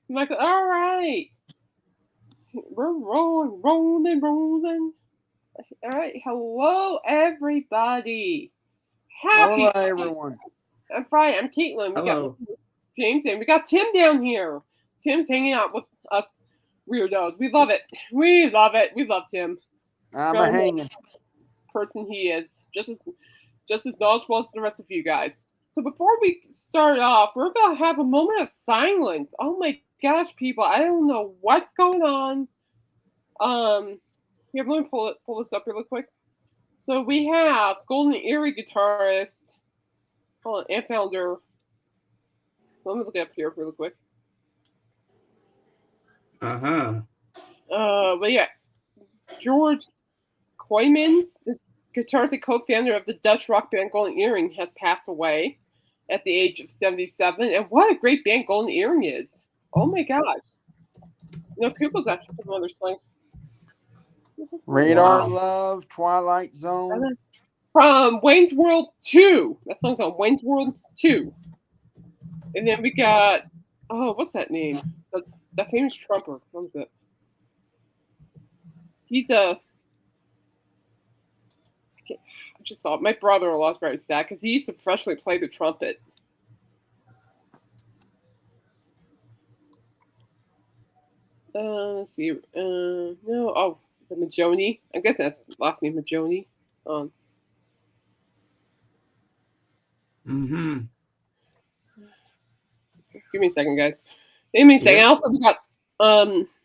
I'm like, all right, we're rolling. All right, hello everybody. Hola, Happy. everyone. I'm Friday. I'm Caitlin. We got Hello. James and we got Tim down here. Tim's hanging out with us weirdos. We love it. We love it. We love Tim. I'm a Very much hanging. person he is. Just as knowledgeable as the rest of you guys. So before we start off, we're gonna have a moment of silence. Oh my gosh, people! I don't know what's going on. Here, let me pull this up really quick. So we have Golden Earring guitarist and founder. Let me look it up here really quick. Uh-huh. But yeah, George Koymans, the guitarist and co-founder of the Dutch rock band Golden Earring, has passed away at the age of 77. And what a great band Golden Earring is! Oh my gosh! Pupils actually put on their songs. Radar Wow. Love, Twilight Zone. From Wayne's World 2. That song's on Wayne's World 2. And then we got, what's that name? The famous trumper. What was it? He's a. I just saw it. My brother-in-law is very sad because he used to professionally play the trumpet. Let's see. No. Oh, is it Majoni? I guess that's the last name, Majoni. Mm-hmm. Give me a second, guys. Give me a second. Yep. Also, we got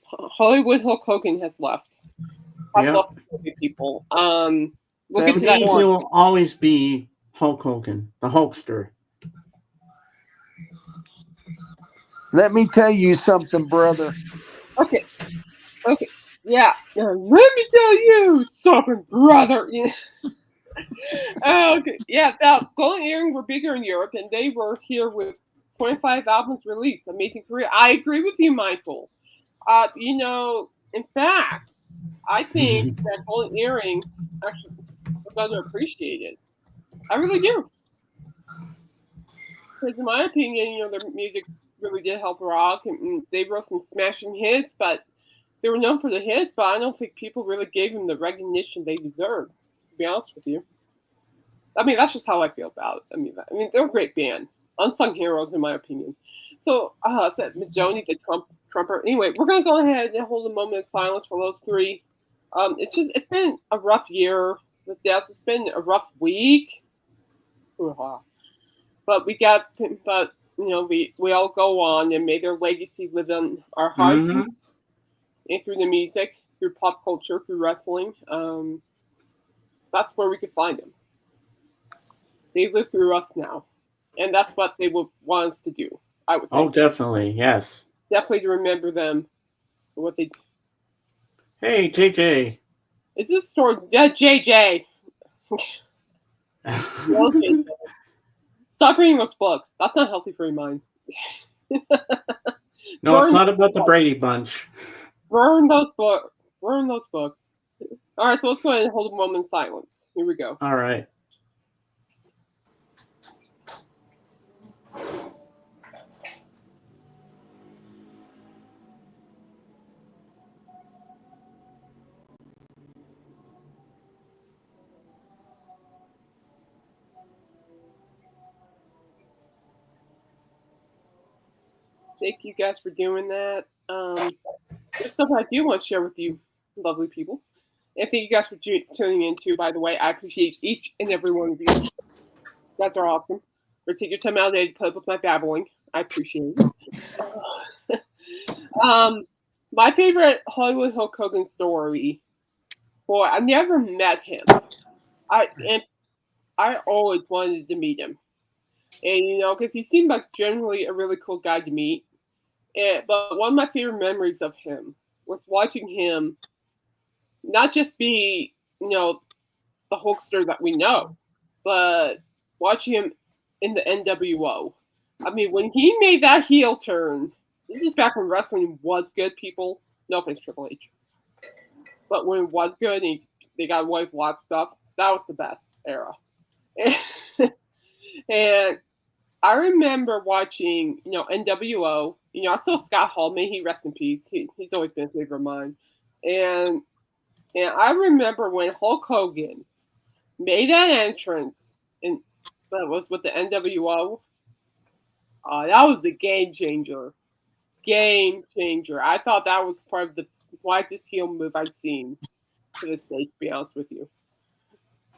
Hollywood Hulk Hogan has left. I've Yep. loved people. We'll get To to that. me, he'll always be Hulk Hogan, the Hulkster. Let me tell you something, brother. Okay. Yeah. Let me tell you something, brother. Okay. Yeah. Now, Golden Earring were bigger in Europe, and they were here with 25 albums released. Amazing career. I agree with you, Michael. In fact, I think that Golden Earring actually was underappreciated. I really do. Because in my opinion, their music really did help rock, and they wrote some smashing hits, but they were known for the hits, but I don't think people really gave them the recognition they deserved, to be honest with you. I mean, that's just how I feel about it. I mean, they're a great band. Unsung heroes, in my opinion. So, said Majoni, the trumper. Anyway, we're going to go ahead and hold a moment of silence for those three. It's been a rough year with deaths. It's been a rough week. But we all go on, and may their legacy live in our hearts Mm-hmm. and through the music, through pop culture, through wrestling. That's where we could find them. They live through us now, and that's what they would want us to do. I would Oh, think. definitely. Yes. Definitely to remember them for what they. Hey, JJ. Is this story? JJ. No, JJ. Stop reading those books. That's not healthy for your mind. No, it's not about the Brady Bunch. Burn those books. Burn those books. All right, so let's go ahead and hold a moment of silence. Here we go. All right. Thank you guys for doing that. There's something I do want to share with you, lovely people. And thank you guys for tuning in too, by the way. I appreciate each and every one of you. You guys are awesome. For taking your time out of the day to put up with my babbling. I appreciate it. My favorite Hollywood Hulk Hogan story. Boy, I never met him. I always wanted to meet him. And because he seemed like generally a really cool guy to meet. But one of my favorite memories of him was watching him not just be, the Hulkster that we know, but watching him in the NWO. I mean, when he made that heel turn, this is back when wrestling was good, people. No offense, Triple H. But when it was good and they got away with a lot of stuff, that was the best era. And I remember watching, NWO I saw Scott Hall. May he rest in peace. He's always been a favorite of mine. And I remember when Hulk Hogan made that entrance, and that was with the NWO. That was the game changer. Game changer. I thought that was part of the wisest heel move I've seen to this day, to be honest with you.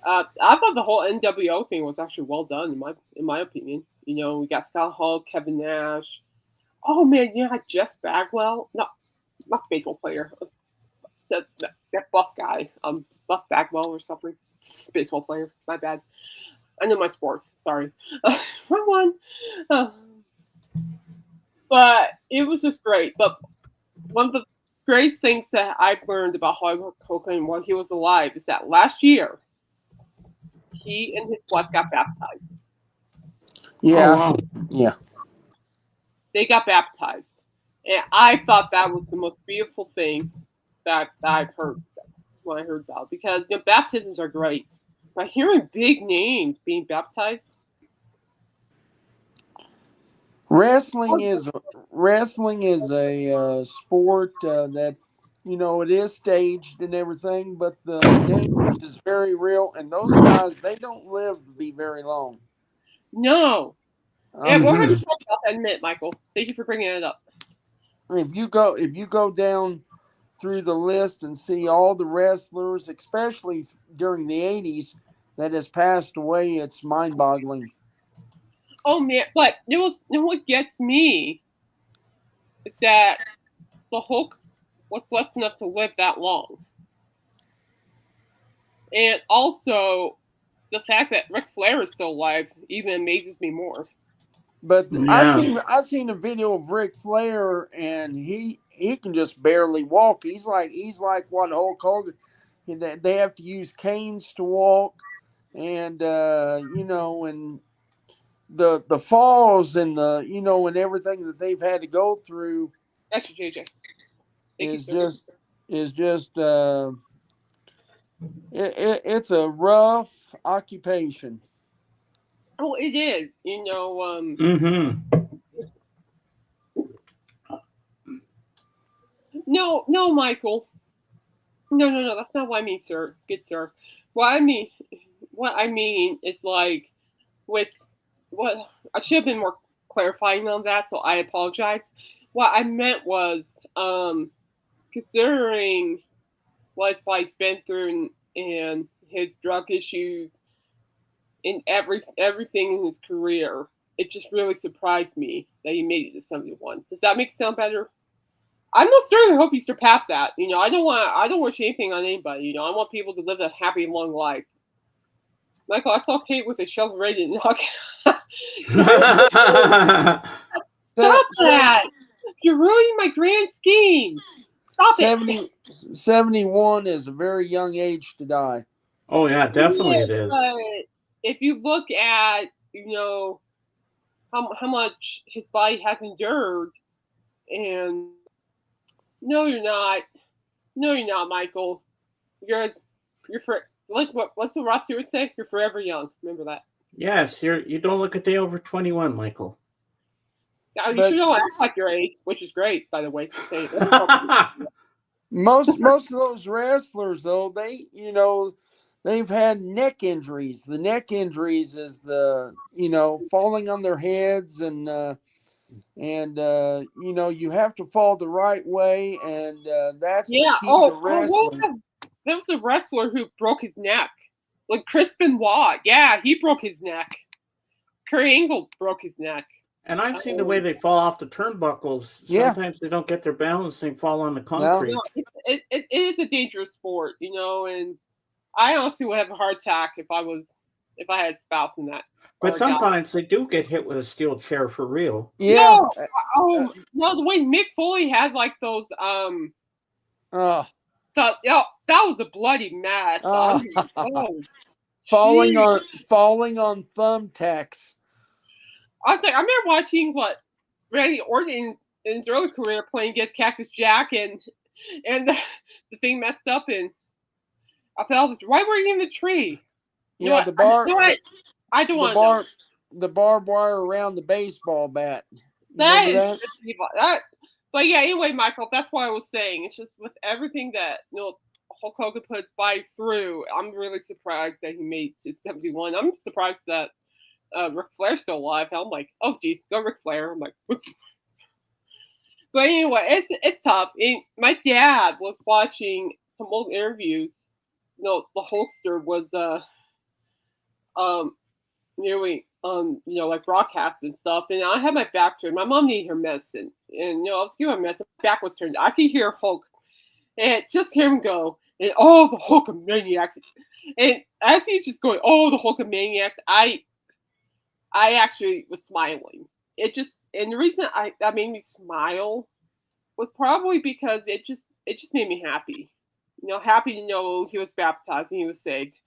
I thought the whole NWO thing was actually well done in my opinion. We got Scott Hall, Kevin Nash. Oh man, Jeff Bagwell. No, not baseball player. That buff guy. Buff Bagwell or something. Baseball player. My bad. I know my sports. Sorry. Wrong one. But it was just great. But one of the greatest things that I've learned about Hulk Hogan while he was alive is that last year, he and his wife got baptized. Yeah. Oh, wow. Yeah. They got baptized. And I thought that was the most beautiful thing that I've heard when I heard about it. Because baptisms are great. But hearing big names being baptized. Wrestling is a sport that it is staged and everything, but the damage is very real, and those guys, they don't live to be very long. No. Yeah, we're going to talk about that in a minute, Michael. Thank you for bringing it up. If you go down through the list and see all the wrestlers, especially during the 80s, that has passed away, it's mind-boggling. Oh man, but what gets me is that the Hulk was blessed enough to live that long. And also, the fact that Ric Flair is still alive even amazes me more. But Yeah. I seen a video of Ric Flair, and he can just barely walk. He's like what Hulk Hogan. They have to use canes to walk, and and the falls and and everything that they've had to go through. Actually, JJ, Is just it's a rough occupation. Oh, it is. No, Michael. No. That's not what I mean, sir. Good sir. What I mean is like with what I should have been more clarifying on that, so I apologize. What I meant was, considering what his body's been through and his drug issues and everything in his career, it just really surprised me that he made it to 71. Does that make it sound better? I most certainly hope he surpassed that. I don't wish anything on anybody. I want people to live a happy, long life. Michael, I saw Kate with a shovel ready to knock. Stop that! You're ruining my grand scheme. Stop 71 is a very young age to die. Oh yeah, definitely it is. But if you look at how much his body has endured, and no, you're not, Michael. You're what's the Ross Stewart say? You're forever young. Remember that. Yes, you don't look a day over 21, Michael. Now, you should don't act like your age, which is great, by the way. Most of those wrestlers, though, they've had neck injuries. The neck injuries is the falling on their heads, and you have to fall the right way, and that's the key to wrestling. There was a wrestler who broke his neck, like Chris Benoit. Yeah, he broke his neck. Kurt Angle broke his neck. And I've seen the way they fall off the turnbuckles. Sometimes they don't get their balance and fall on the concrete. No, it is a dangerous sport, and I honestly would have a heart attack if I had a spouse in that. But sometimes they do get hit with a steel chair for real. Yeah. No, the way Mick Foley had like those So that was a bloody mess. Falling on thumbtacks. I was like, I remember watching Randy Orton in his early career playing against Cactus Jack, and the thing messed up, and I fell right where in the tree. The barbed wire around the baseball bat. That is just evil. But yeah, anyway, Michael, that's what I was saying. It's just with everything that Hulk Hogan put his body through, I'm really surprised that he made to 71. I'm surprised that Ric Flair's still alive. I'm like, oh geez, go Ric Flair. I'm like, but anyway, it's tough. My dad was watching some old interviews. The Hulkster was nearly like broadcasts and stuff, and I had my back turned. My mom needed her medicine, and I was giving her medicine. My back was turned. I could hear Hulk, and just hear him go, and the Hulkamaniacs, and as he's just going, the Hulkamaniacs, I actually was smiling. And the reason that made me smile was probably because it just made me happy. Happy to know he was baptized and he was saved.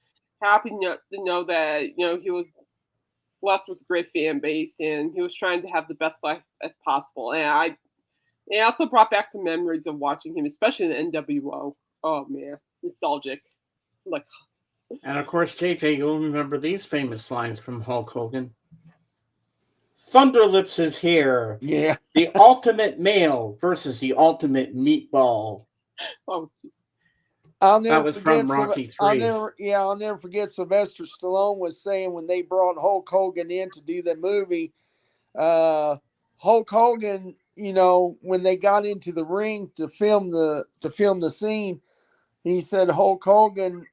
Happy to know that he was blessed with a great fan base and he was trying to have the best life as possible. And it also brought back some memories of watching him, especially in the NWO. Oh man, nostalgic. And of course, JJ, you'll remember these famous lines from Hulk Hogan. Thunderlips is here. Yeah. The ultimate male versus the ultimate meatball. Oh. That was from Rocky 3. I'll never forget Sylvester Stallone was saying when they brought Hulk Hogan in to do the movie, Hulk Hogan, when they got into the ring to film the scene, he said Hulk Hogan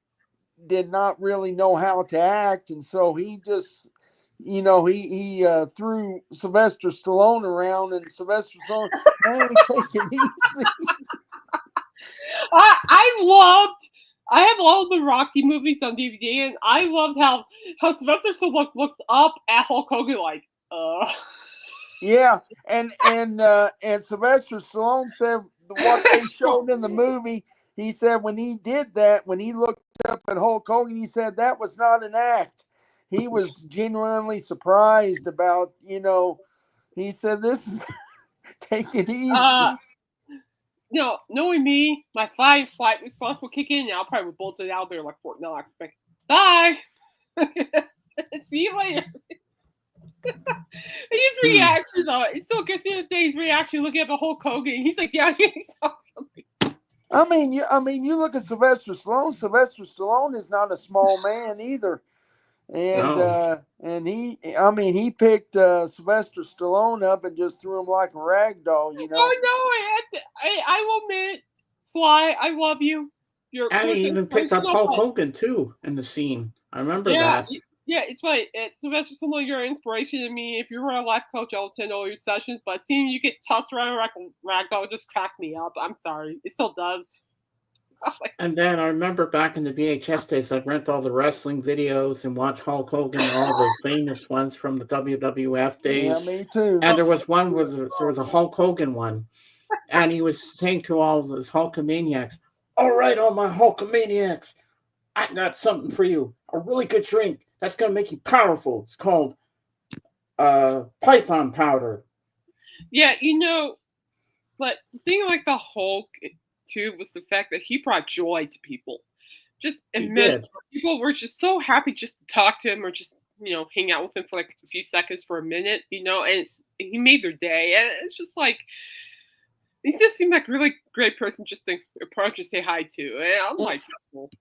did not really know how to act, and so he just he threw Sylvester Stallone around, and Sylvester Stallone, hey, take it easy. I have all the Rocky movies on DVD, and I loved how Sylvester Stallone looks up at Hulk Hogan like, Yeah, and Sylvester Stallone said what they showed in the movie. He said when he did that, when he looked up at Hulk Hogan, he said that was not an act. He was genuinely surprised about, he said, this is, take it easy. Knowing me, my flight response will kick in, and I'll probably bolt it out there like Fort Knox. Bye! See you later. His reaction, though, it still gets me to say his reaction looking at the Hulk Hogan. He's like, yeah, he's something. I mean, you look at Sylvester Stallone. Sylvester Stallone is not a small man either. And he picked Sylvester Stallone up and just threw him like a rag doll, Oh no, I will admit, Sly, I love you. And he even picked up Hulk Hogan too in the scene. I remember that. Yeah, it's funny. It's Sylvester Stallone, you're an inspiration to me. If you were a life coach, I'll attend all your sessions. But seeing you get tossed around like a rag doll just cracked me up. I'm sorry. It still does. And then I remember back in the VHS days, I'd rent all the wrestling videos and watch Hulk Hogan, all the famous ones from the WWF days. Yeah, me too. And there was one where there was a Hulk Hogan one. And he was saying to all those Hulkamaniacs, all right, all my Hulkamaniacs, I got something for you. A really good drink that's going to make you powerful. It's called Python powder. Yeah, but the thing like the Hulk too was the fact that he brought joy to people. Just immense. People were just so happy just to talk to him or just hang out with him for like a few seconds for a minute, and he made their day. And it's just like he just seemed like a really great person just to approach and say hi to. And I'm like, cool.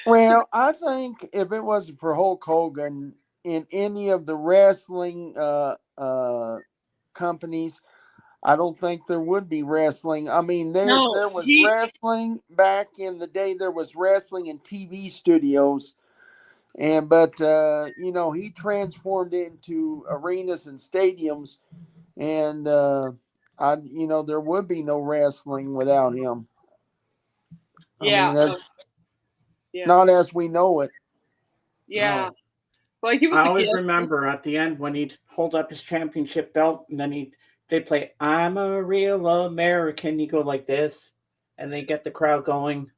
Well, I think if it wasn't for Hulk Hogan in any of the wrestling companies, I don't think there would be wrestling. I mean, there was wrestling back in the day. There was wrestling in TV studios, but he transformed it into arenas and stadiums, and there would be no wrestling without him. Yeah, I mean, not as we know it. Yeah. No. Well, he was I always remember at the end when he'd hold up his championship belt and then they'd play I'm a Real American. You go like this and they get the crowd going.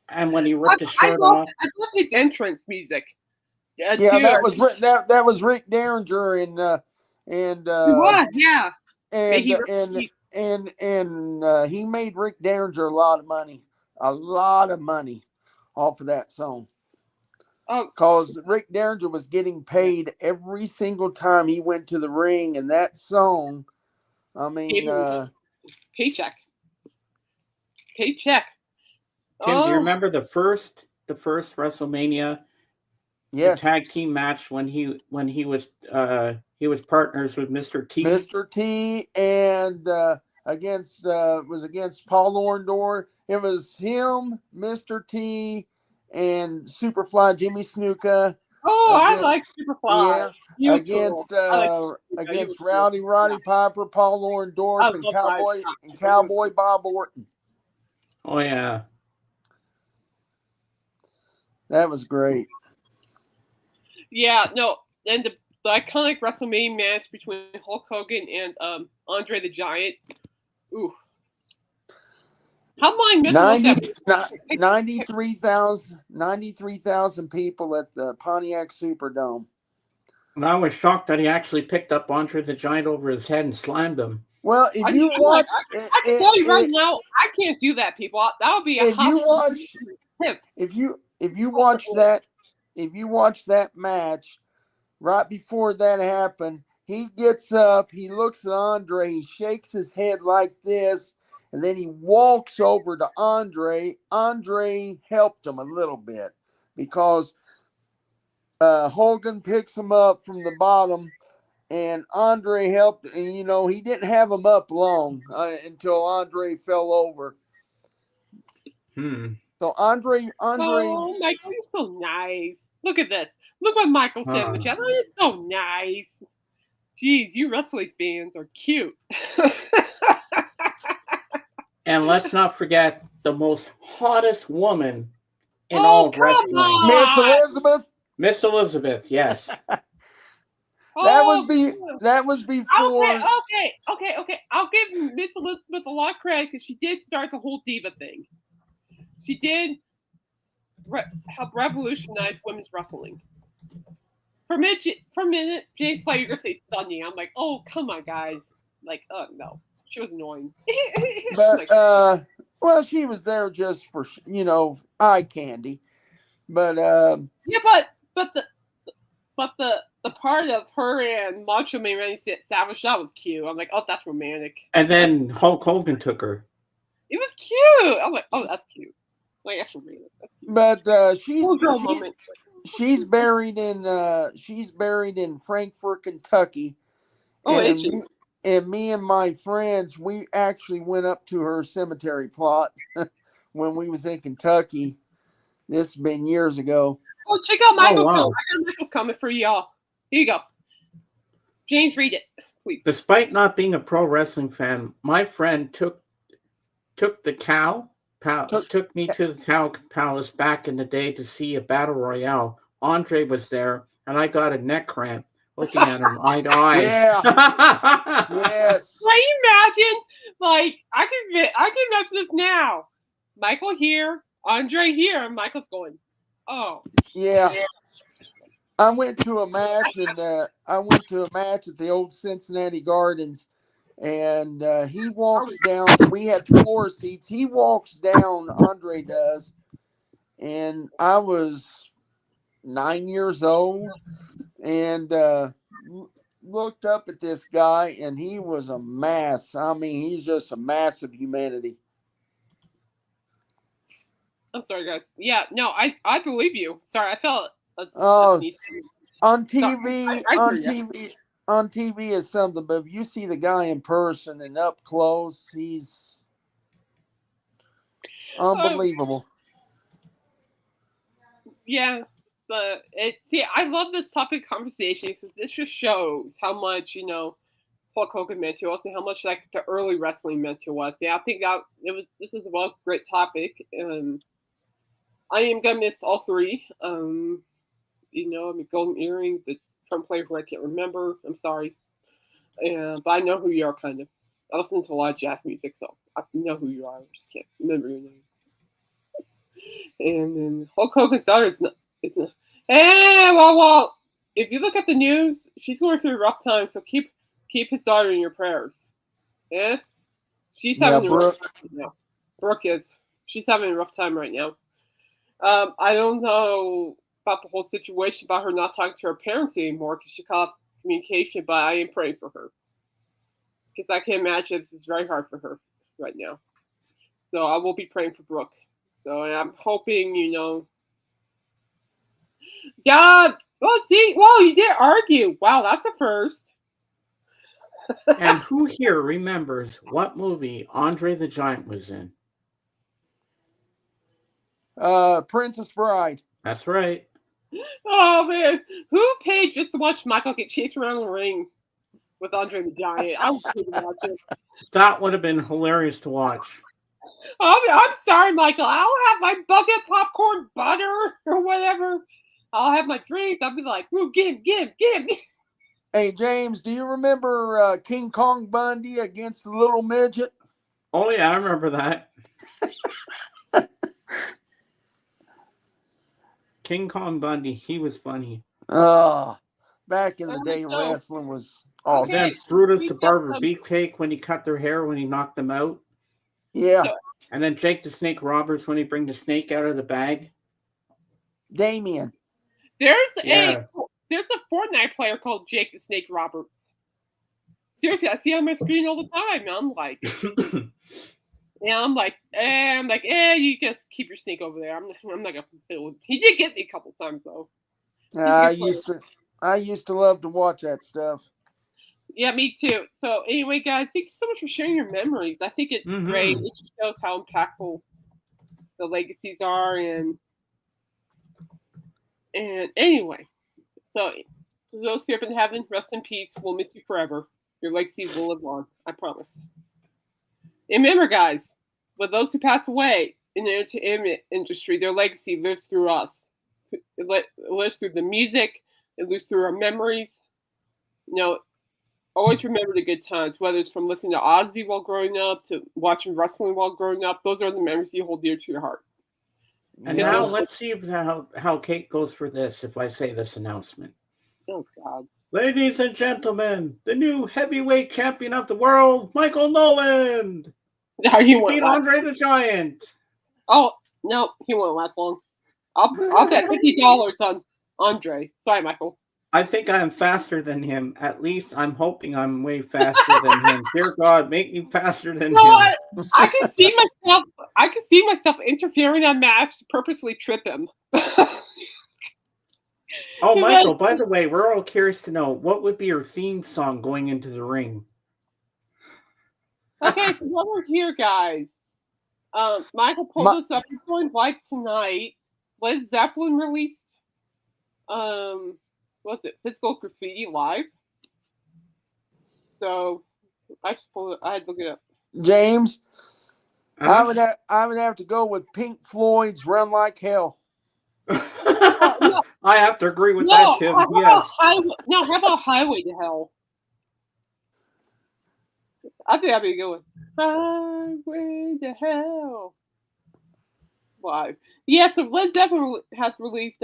And when he ripped his shirt off. I love his entrance music. That was Rick Derringer and yeah. And he made Rick Derringer a lot of money off of that song. Oh, because Rick Derringer was getting paid every single time he went to the ring, and that song, I mean, paycheck. Paycheck. Tim, do you Oh, remember the first WrestleMania, the yes, tag team match when he was partners with Mr. T? Mr. T and was against Paul Orndorff. It was him, Mr. T, and Superfly Jimmy Snuka. I Against, like Superfly. yeah, He was cool. I like Snuka. He was against cool. Roddy Piper, Paul I Orndorff, and love Roddy Piper. Cowboy Bob Orton. Oh yeah. That was great. Yeah, no, and the iconic WrestleMania match between Hulk Hogan and Andre the Giant. Ooh. How long 93,000 people at the Pontiac Superdome. And I was shocked that he actually picked up Andre the Giant over his head and slammed him. Well, if you watch, I can tell you right now, I can't do that, people. That would be a if you watch that match, right before that happened, he gets up, he looks at Andre, he shakes his head like this, and then he walks over to Andre. Andre helped him a little bit because Hogan picks him up from the bottom, and Andre helped. And he didn't have him up long until Andre fell over. So Andre. Oh, Michael, you're so nice. Look at this. Look what Michael said in the chat. Oh, you're so nice. Jeez, you wrestling fans are cute. And let's not forget the most hottest woman in all of wrestling. Miss Elizabeth. Miss Elizabeth, yes. That was before. Okay. I'll give Miss Elizabeth a lot of credit because she did start the whole diva thing. She did help revolutionize women's wrestling. For a minute, Jay's like, you're gonna say Sunny. I'm like, oh, come on, guys. Like, oh no, she was annoying. But well, she was there just for eye candy. But yeah, but the part of her and Macho Man Randy Savage, that was cute. I'm like, oh, that's romantic. And then Hulk Hogan took her. It was cute. I'm like, oh, that's cute. Like, that's romantic. That's cute. But she's buried in Frankfort, Kentucky. Oh, and is she? And me and my friends, we actually went up to her cemetery plot when we was in Kentucky. This has been years ago. Oh, check out Michael's wow. film. I got Michael's comment for y'all. Here you go. James, read it, please. Despite not being a pro wrestling fan, my friend took me to the Cow Palace back in the day to see a battle royale. Andre was there, and I got a neck cramp looking at him eye to eye. Yeah. Yes. Can you imagine? Like, I can imagine this now. Michael here, Andre here, and Michael's going, oh. Yeah. I went to a match at the old Cincinnati Gardens, and he walks down. We had floor seats. He walks down. Andre does, and I was 9 years old, and looked up at this guy, and he was a mass. I mean, he's just a mass of humanity. I'm sorry, guys. Yeah, no, I believe you. Sorry, I felt. On TV is something, but if you see the guy in person and up close, he's unbelievable. Yeah, but I love this topic conversation because this just shows how much Hulk Hogan meant to us and how much like the early wrestling meant to us. Yeah, I think this is a great topic. I am gonna miss all three. Golden Earring, the Trump player who I can't remember. I'm sorry. But I know who you are, kind of. I listen to a lot of jazz music, so I know who you are. I just can't remember your name. And then Hulk Hogan's daughter is not. Well, if you look at the news, she's going through a rough time, so keep his daughter in your prayers. Yeah? She's having a rough time right now. Brooke is. She's having a rough time right now. I don't know about the whole situation about her not talking to her parents anymore because she cut off communication. But I am praying for her because I can imagine this is very hard for her right now. So I will be praying for Brooke. So I'm hoping, yeah. Well, see, you did argue. Wow, that's the first. And who here remembers what movie Andre the Giant was in? Princess Bride. That's right. Oh man, who paid just to watch Michael get chased around the ring with Andre the Giant? I would watch it. That would have been hilarious to watch. I'm sorry, Michael. I'll have my bucket popcorn butter or whatever. I'll have my drinks. I'll be like, "Ooh, get him." Hey, James, do you remember King Kong Bundy against the little midget? Oh, yeah, I remember that. King Kong Bundy, he was funny. Back in the day, wrestling was awesome. Then Brutus the Barber Beefcake when he cut their hair when he knocked them out. Yeah. And then Jake the Snake Roberts when he bring the snake out of the bag. Damien. There's a Fortnite player called Jake the Snake Roberts. Seriously, I see him on my screen all the time. And I'm like, you just keep your snake over there. I'm not gonna fulfill it. He did get me a couple times though. I used to love to watch that stuff. Yeah, me too. So anyway, guys, thank you so much for sharing your memories. I think it's great. It just shows how impactful the legacies are, and anyway, so to those who have been heaven, rest in peace. We'll miss you forever. Your legacies will live on. I promise. And remember, guys, with those who pass away in the entertainment industry, their legacy lives through us. It lives through the music. It lives through our memories. Always remember the good times, whether it's from listening to Ozzy while growing up to watching wrestling while growing up. Those are the memories you hold dear to your heart. And now let's see how Kate goes for this if I say this announcement. Oh, God. Ladies and gentlemen, the new heavyweight champion of the world, Michael Noland. He beat Andre the Giant. Oh, no, he won't last long. I'll bet $50 on Andre. Sorry, Michael. I think I'm faster than him. At least I'm hoping I'm way faster than him. Dear God, make me faster than him. I can see myself interfering on match to purposely trip him. Oh, Michael, by the way, we're all curious to know what would be your theme song going into the ring. Okay, so while we're here, guys, Michael pulled this up. He's going live tonight. Led Zeppelin released, Physical Graffiti live? So I just pulled it. I had to look it up. James, I would have to go with Pink Floyd's "Run Like Hell." I have to agree with that, Tim. Yes. How about Highway to Hell? I think that'd be a good one. Highway to Hell. Live. Yeah, so Led Zeppelin has released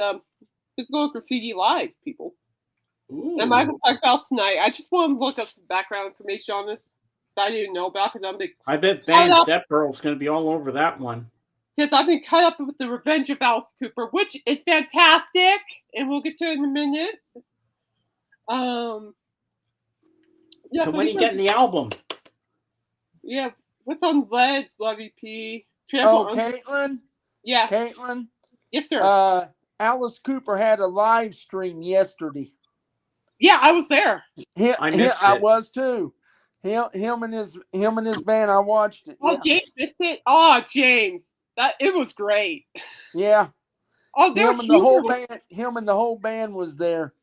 Physical Graffiti live, people. Ooh. And Michael talked about tonight. I just want to look up some background information on this that I didn't know about because I'm big. I bet Band Step Girl's going to be all over that one. Because I've been caught up with The Revenge of Alice Cooper, which is fantastic, and we'll get to it in a minute. So when are you getting the album? Yeah, what's on Led, Love EP? Caitlin? Yeah. Caitlin? Yes, sir. Alice Cooper had a live stream yesterday. Yeah, I was there. I was too. Him and his band. I watched it. Oh, yeah. James missed it. Oh, James, it was great. Yeah. Oh, him and the whole band was there.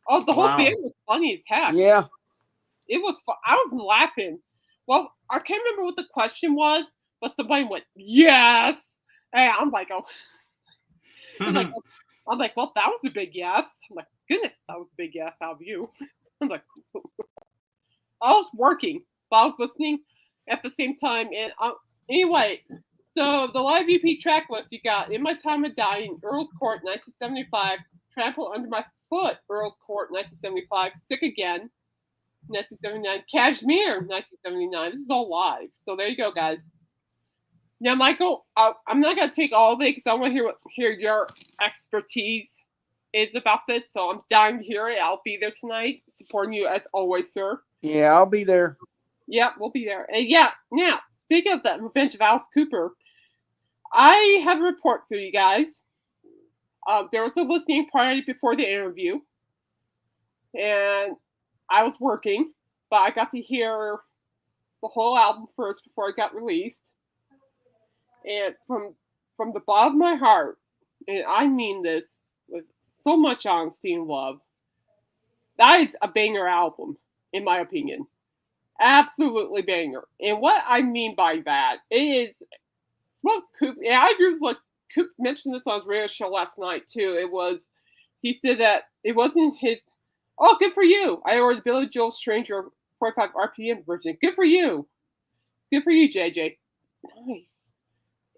Oh, the whole band was funny as heck. Yeah. It was fun. I was laughing. Well, I can't remember what the question was, but somebody went, yes. Hey, I'm like, oh. I'm like, well, that was a big yes. I'm like, goodness, that was a big yes out of you. I'm like, I was working, but I was listening at the same time. And anyway, so the live EP track list you got: In My Time of Dying, Earl's Court, 1975, Trample Under My Foot, Earl's Court, 1975, Sick Again, 1979, Kashmir, 1979. This is all live. So there you go, guys. Now, Michael, I'm not going to take all of it because I want to hear your expertise is about this, so I'm dying to hear it. I'll be there tonight, supporting you as always, sir. Yeah, I'll be there. Yep, we'll be there. And yeah, now, speaking of the Revenge of Alice Cooper, I have a report for you guys. There was a listening party before the interview, and I was working, but I got to hear the whole album first before it got released. And from the bottom of my heart, and I mean this with so much honesty and love, that is a banger album, in my opinion. Absolutely banger. And what I mean by that is, what Coop, and I agree with what Coop mentioned this on his radio show last night too. He said that it wasn't his. Oh, good for you! I ordered Billy Joel Stranger 45 RPM version. Good for you, JJ. Nice.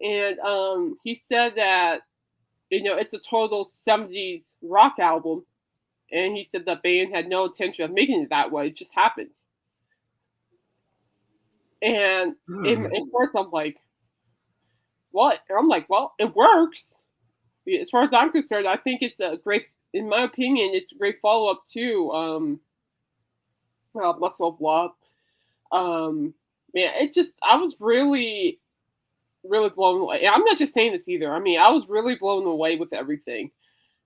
And he said that it's a total 70s rock album, and he said the band had no intention of making it that way. It just happened. And of course, I'm like, what? I'm like, well, it works. As far as I'm concerned, I think it's a great, in my opinion, it's a great follow-up to Muscle of Love. It's just, I was really, really blown away. I'm not just saying this either. I mean, I was really blown away with everything.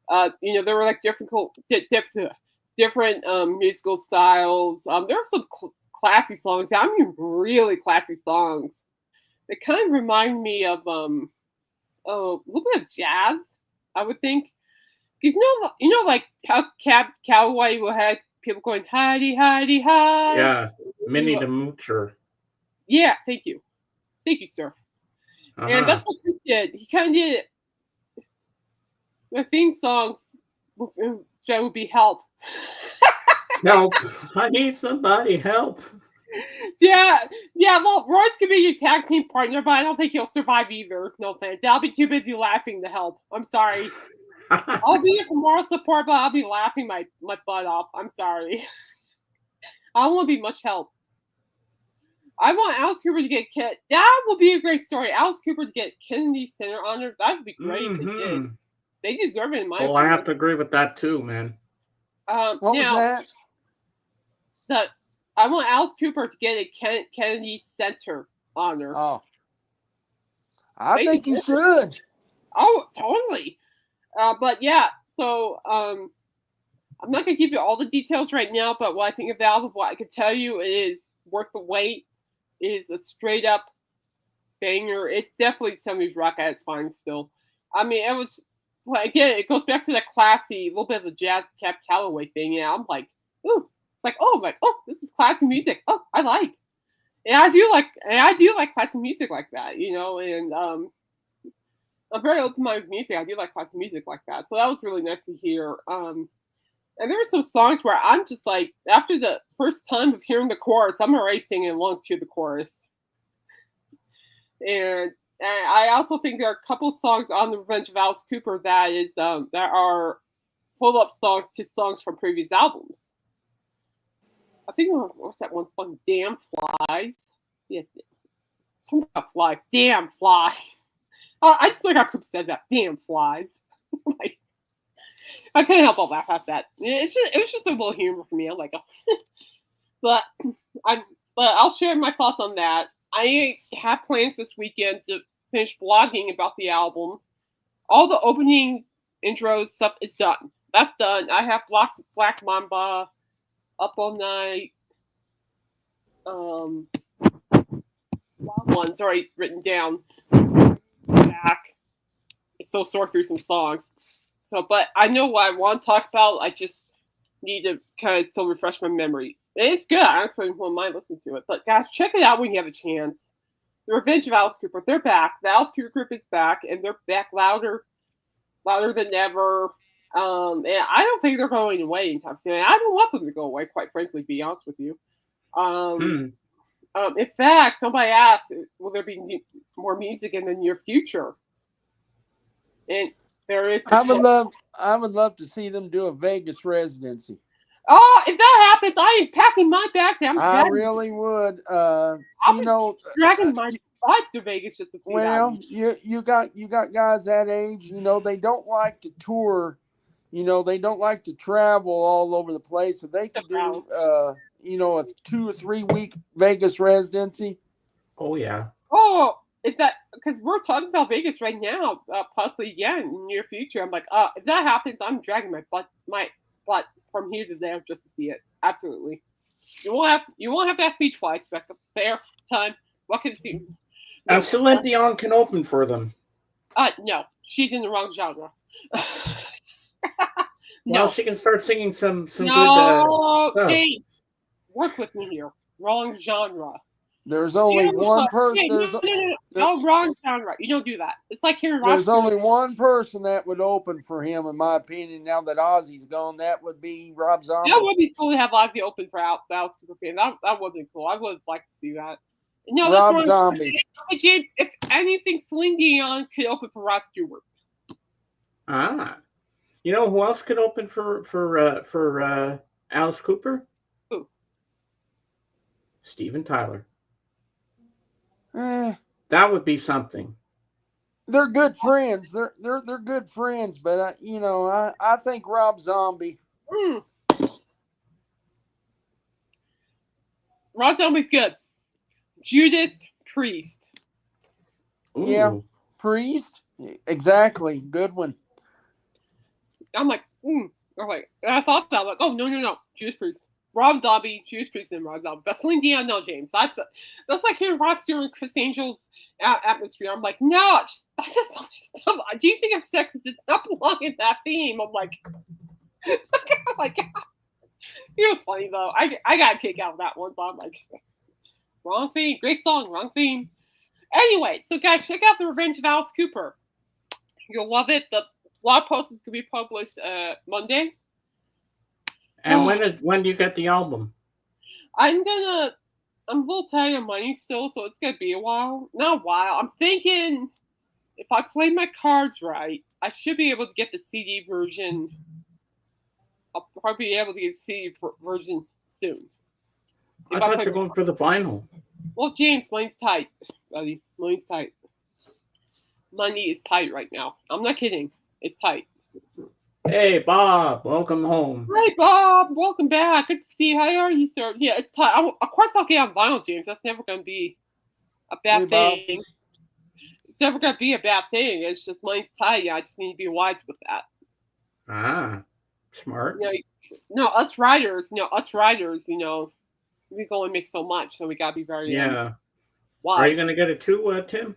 There were like different musical styles. There were some classy songs. I mean, really classy songs. They kind of remind me of a little bit of jazz, I would think. Because like how Cowboy will have people going hidey hidey hi. Yeah, Minnie the Moocher. Yeah, thank you, sir. Uh-huh. And that's what he did. He kind of did the theme song. That would be Help. Help! I need somebody. Help! Yeah. Well, Royce could be your tag team partner, but I don't think he'll survive either. No offense. I'll be too busy laughing to help. I'm sorry. I'll be here for moral support, but I'll be laughing my butt off. I'm sorry. I won't be much help. I want Alice Cooper to get that would be a great story. Alice Cooper to get Kennedy Center honor. That would be great if they did. They deserve it, in my opinion. I have to agree with that too, man. What was that? I want Alice Cooper to get a Kennedy Center honor. Oh, I think you should. Oh, totally. But yeah, so I'm not gonna give you all the details right now. But what I think of the album, what I can tell you, it is worth the wait. It is a straight up banger. It's definitely 70s rock at its finest still. I mean, it was. Well, again, it goes back to that classy, little bit of the jazz Cab Calloway thing. Yeah, I'm like, ooh. Like, this is classic music. Oh, I like. And I do like classic music like that, and I'm very open-minded with music. I do like classic music like that. So that was really nice to hear. And there were some songs where I'm just like, after the first time of hearing the chorus, I'm already singing along to the chorus. And I also think there are a couple songs on the Revenge of Alice Cooper that are follow-up songs to songs from previous albums. I think what's that one song? Damn Flies. Yeah, something about flies. Damn fly. I just like how Coop says that. Damn flies. Like, I can't help but laugh at that. It was just a little humor for me. I'm like, oh. but I'll share my thoughts on that. I have plans this weekend to finish blogging about the album. All the openings, intros, stuff is done. That's done. I have Black Mamba, Up All Night, one's already written down. Back. It's so sore through some songs. So, but I know what I want to talk about. I just need to kind of still refresh my memory. And it's good. I honestly wouldn't mind listening to it. But guys, check it out when you have a chance. The Revenge of Alice Cooper. They're back. The Alice Cooper group is back, and they're back louder than ever. And I don't think they're going away anytime soon. I don't want them to go away, quite frankly, to be honest with you. In fact, somebody asked, will there be more music in the near future? And there is. I would love to see them do a Vegas residency. Oh, if that happens, I am packing my bags. I really would. Dragging my butt to Vegas just to see that. Well, you got guys that age. They don't like to tour they don't like to travel all over the place, so they could do, a 2 or 3 week Vegas residency. Oh yeah. Oh, is that because we're talking about Vegas right now? Possibly, yeah, in the near future. I'm like, if that happens, I'm dragging my butt from here to there just to see it. Absolutely. You won't have to ask me twice, Becca. Fair time. What can see? No, Celine Dion can open for them. No, she's in the wrong genre. No, well, she can start singing some good stuff. Dave, work with me here. Wrong genre. There's only one person. No, wrong genre. You don't do that. It's like hearing There's only one person that would open for him, in my opinion. Now that Ozzy's gone, that would be Rob Zombie. That would be cool to have Ozzy open for Alice Cooper. That would be cool. I would like to see that. No, Rob Zombie. James, if anything, Celine Dion could open for Rod Stewart. You know who else could open for Alice Cooper? Who? Steven Tyler. That would be something. They're good friends. They're good friends, but I think Rob Zombie. Rob Zombie's good. Judas Priest. Ooh. Yeah, Priest. Exactly, good one. I'm like, I thought about it, like, oh no, Judas Priest. Rob Zombie, Judas Priest, and Rob Zombie. But Celine Dion, no, James. That's like hearing Rod Stewart and Chris Angel's atmosphere. I'm like, no, that's just so messed up. Do you think I'm sexist? Does not belong in that theme. I'm like, it was funny though. I got a kick out of that one, but I'm like, wrong theme. Great song, wrong theme. Anyway, so guys, check out The Revenge of Alice Cooper. You'll love it. The blog post is going to be published Monday. And when do you get the album? I'm a little tight on money still, so it's gonna be a while. Not a while. I'm thinking if I play my cards right, I should be able to get the CD version. I'll probably be able to get the CD version soon. I thought you were going for the vinyl. Well, James, money's tight, buddy. Money's tight. Money is tight right now. I'm not kidding. It's tight. Hey, Bob, welcome home. Hey, Bob, welcome back. Good to see you. How are you, sir? Yeah, it's tight. Of course, I'll get on vinyl, James. That's never going to be a bad thing. Bob. It's never going to be a bad thing. It's just money's tight. I just need to be wise with that. Smart. No, us writers, we can only make so much, so we got to be very wise. Are you going to get it too, Tim?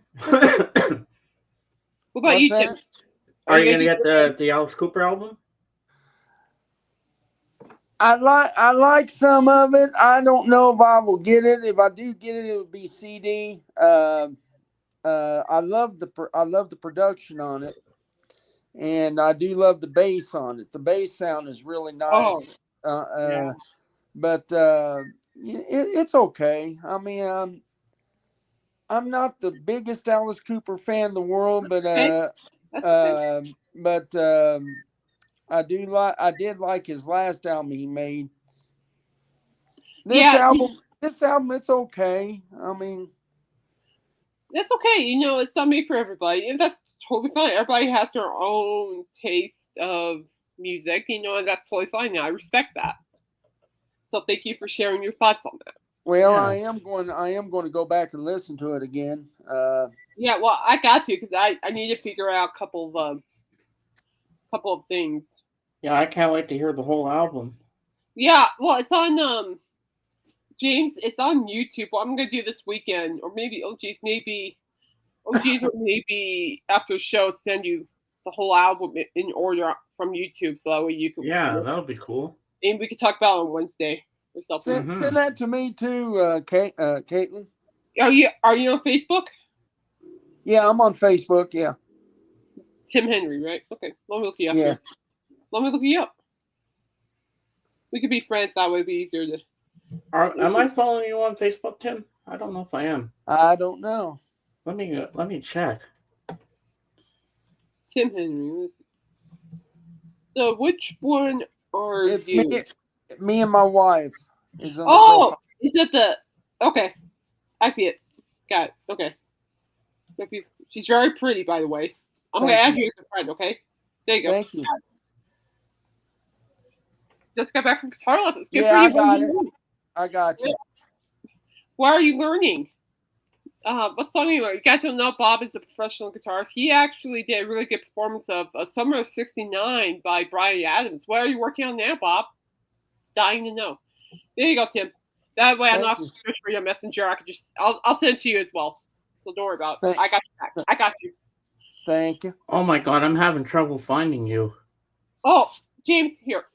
What about you, Tim? Are you going to get the Alice Cooper album? I like some of it. I don't know if I will get it. If I do get it, it would be CD. I love the production on it, and I do love the bass on it. The bass sound is really nice. But it's okay. I mean, I'm not the biggest Alice Cooper fan in the world, but I did like his last album he made. This album, it's okay. I mean, that's okay. It's not made for everybody, and that's totally fine. Everybody has their own taste of music, and that's totally fine. I respect that. So thank you for sharing your thoughts on that. Well, I am going to go back and listen to it again. Yeah, well, I got to because I need to figure out a couple of things. Yeah, I can't wait to hear the whole album. Yeah, well, it's on James. It's on YouTube. What I'm gonna do this weekend, or maybe or maybe after the show, send you the whole album in order from YouTube, so that way you can. Yeah, that'll be cool. And we can talk about it on Wednesday or something. Send that to me too, Caitlin. Are you on Facebook? Yeah, I'm on Facebook. Yeah. Tim Henry, right? Okay. Let me look you up. Yeah. Let me look you up. We could be friends. That way it'd be easier to. Am I following you on Facebook, Tim? I don't know if I am. I don't know. Let me check. Tim Henry. So which one are it's you? Me and my wife. Is it the? Okay, I see it. Got it. Okay. She's very pretty, by the way. I'm going to add you as a friend, okay? There you go. Thank you. just got back from guitar lessons. Good Yeah, for you. I got it. I got you. What are you learning? What song are you learning? You guys don't know Bob is a professional guitarist. He actually did a really good performance of Summer of '69 by Bryan Adams. What are you working on now, Bob? Dying to know. There you go, Tim. That way I'm Thank not you. search for your messenger. I could just I'll send it to you as well. So don't worry about it. Thank- I got you back. I got you. Thank you. Oh my God, I'm having trouble finding you. Oh, James, here.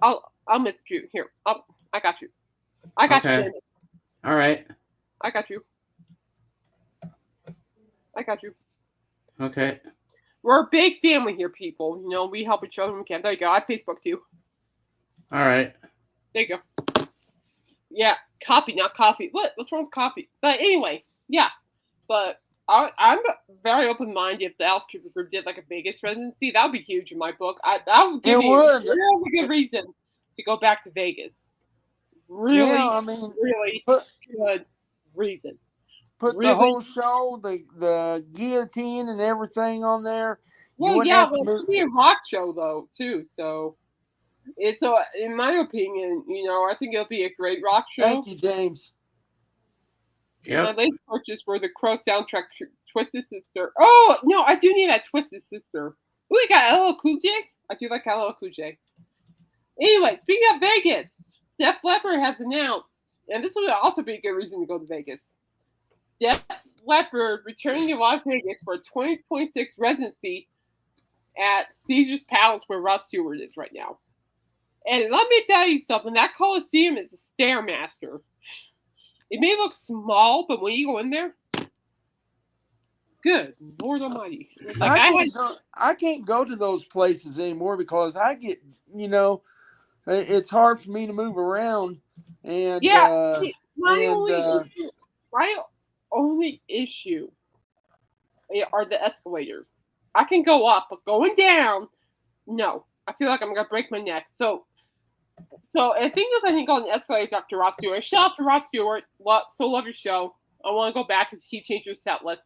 I'll message you. Here. I got you. I got you, Okay. James. All right. I got you. I got you. Okay. We're a big family here, people. You know, we help each other when we can. There you go. I Facebook too. All right. There you go. Yeah, copy, not coffee. What's wrong with coffee? But anyway, yeah. But I'm very open-minded. If the Alice Cooper group did like a Vegas residency, that would be huge in my book. That would give me a really good reason to go back to Vegas. Really, Yeah, I mean, really good reason. Put really, the whole show, the guillotine and everything on there. Well, yeah, well, it could be a rock show though too. So in my opinion, you know, I think it'll be a great rock show. Thank you, James. Yeah. My latest purchase were the Crow soundtrack, Twisted Sister. Oh no, I do need that Twisted Sister. Ooh, we got LL Cool J. I do like LL Cool J. Anyway, speaking of Vegas, Def Leppard has announced, and this would also be a good reason to go to Vegas. Def Leppard returning to Las Vegas for a 2026 residency at Caesar's Palace, where Rod Stewart is right now. And let me tell you something, that Coliseum is a Stairmaster. It may look small, but when you go in there, good Lord Almighty. Like I can't go to those places anymore because I get, you know, it's hard for me to move around. And yeah, my only issue are the escalators. I can go up, but going down, no. I feel like I'm gonna break my neck. So I think on the escalators after Rod Stewart. Shout out to Rod Stewart. Still love your show. I want to go back because you keep changing your set list.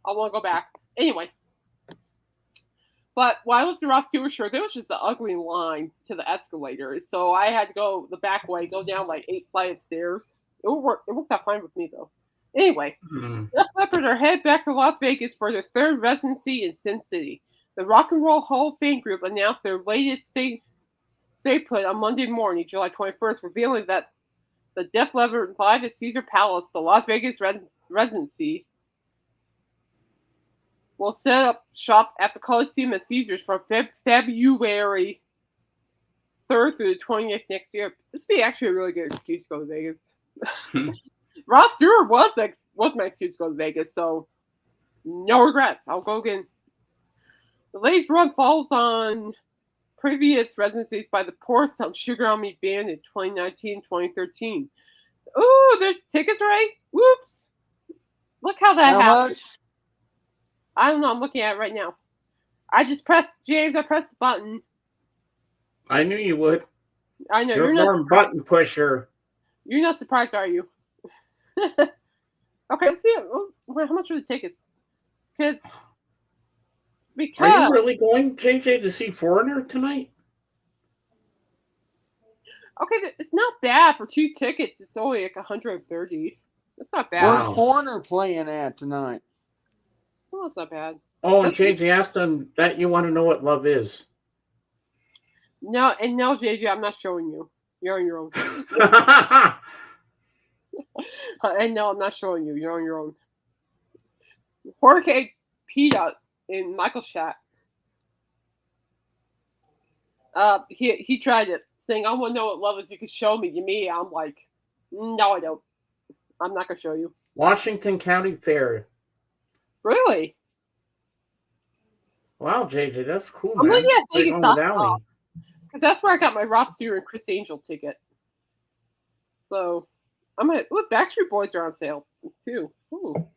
I want to go back. Anyway. But when I was at Rod Stewart show, there was just an ugly line to the escalators. So I had to go the back way, go down like 8 flights of stairs. It worked out fine with me though. Anyway, Def Leppard are headed back to Las Vegas for their third residency in Sin City. The Rock and Roll Hall of Fame group announced their latest stay put on Monday morning, July 21st, revealing that the Def Leppard live at Caesar Palace, the Las Vegas residency, will set up shop at the Coliseum at Caesars from February 3rd through the 20th next year. This would be actually a really good excuse to go to Vegas. Ross Stewart was my excuse to go to Vegas, so no regrets. I'll go again. The latest run falls on previous residencies by the Poorest on Sugar on Me band in 2019, 2013. Ooh, there's tickets, right? Whoops. Look how that happened. Much? I don't know. I'm looking at it right now. I pressed the button. I knew you would. I know. You're more button pusher. You're not surprised, are you? Okay, let's see. How much are the tickets? Because Are you really going, JJ, to see Foreigner tonight? Okay, it's not bad for 2 tickets. It's only like $130. That's not bad. Where's Foreigner playing at tonight? Well, that's not bad. Oh, and JJ asked them that you want to know what love is. No, JJ, I'm not showing you. You're on your own. And no, I'm not showing you. You're on your own. Jorge Pita in Michael Schacht. He tried it, saying, "I want to know what love is. You can show me." To me, I'm like, no, I don't. I'm not gonna show you. Washington County Fair. Really? Wow, JJ, that's cool, I'm man. looking at Vegas.com because that's where I got my Rod Stewart and Chris Angel ticket. So I'm gonna. Look, Backstreet Boys are on sale too. Ooh.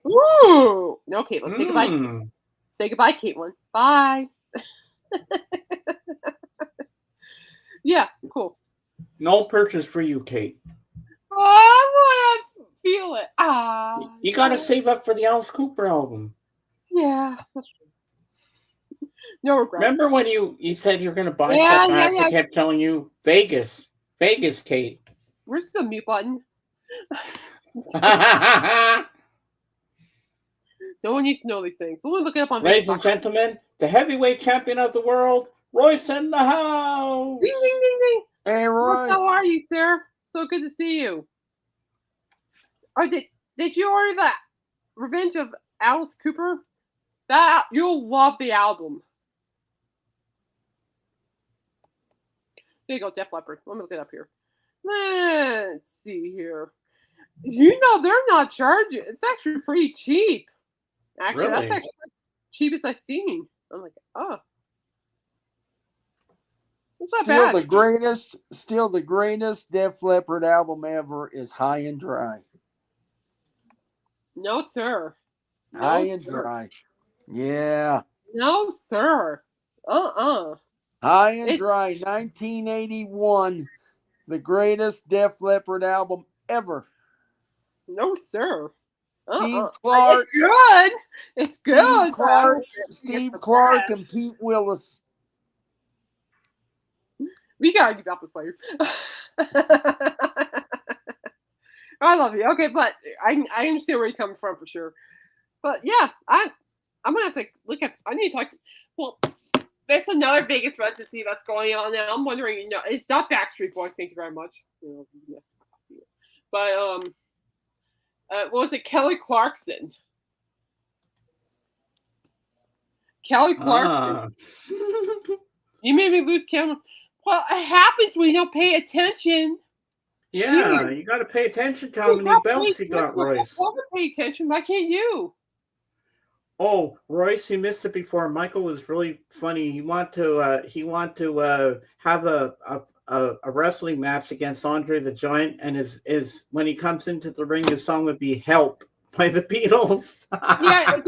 No, Caitlin, say goodbye. Say goodbye, Caitlin. Bye. Yeah, cool. No purchase for you, Kate. Oh, I want to feel it. You got to save up for the Alice Cooper album. Yeah, that's true. No regrets. Remember when you said you're going to buy Yeah, something? yeah. I kept telling you Vegas, Kate. Where's the mute button? No one needs to know these things. Someone look it up on Ladies Vegas. and gentlemen, the heavyweight champion of the world, Royce in the house. Ding, ding, ding, ding. Hey, Royce. How are you, sir? So good to see you. Oh, did you order that Revenge of Alice Cooper? That you'll love the album. There you go, Def Leppard. Let me look it up here. Let's see here. You know they're not charging. It's actually pretty cheap. Actually, Really? that's actually the cheapest I've seen. I'm like, oh. It's not bad. Still the greatest Def Leppard album ever is High and Dry. No, sir. No, High and sir. Dry. Yeah. No, sir. High and Dry, 1981. The greatest Def Leppard album ever. No, sir. Steve Clark. It's good. It's good. Steve Clark and Pete Willis. We can argue about this later. I love you. Okay, but I understand where you're coming from for sure. But yeah, I'm gonna have to look at. I need to talk. Well, there's another Vegas residency that's going on now. I'm wondering, it's not Backstreet Boys. Thank you very much. But what was it? Kelly Clarkson. Kelly Clarkson. You made me lose count. Well, it happens when you don't pay attention. Yeah, Jeez. you got to pay attention to how many belts you got, Royce. I pay attention. Why can't you? Oh, Royce, you missed it before. Michael was really funny. He want to have a wrestling match against Andre the Giant, and his when he comes into the ring, his song would be "Help" by the Beatles. Yeah, it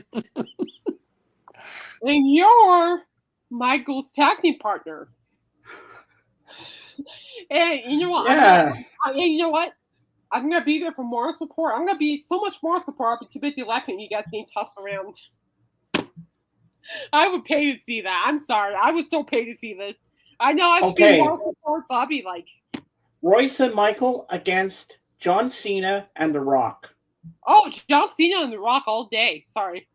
did. And you're Michael's tag team partner. And you know what? Yeah. You know what? I'm gonna be there for moral support. I'm gonna be so much moral support. I'll be too busy laughing at you guys getting tossed around. I would pay to see that. I'm sorry. I would so pay to see this. I know I should be moral support, but I'll be like Royce and Michael against John Cena and The Rock. Oh, John Cena and The Rock all day. Sorry.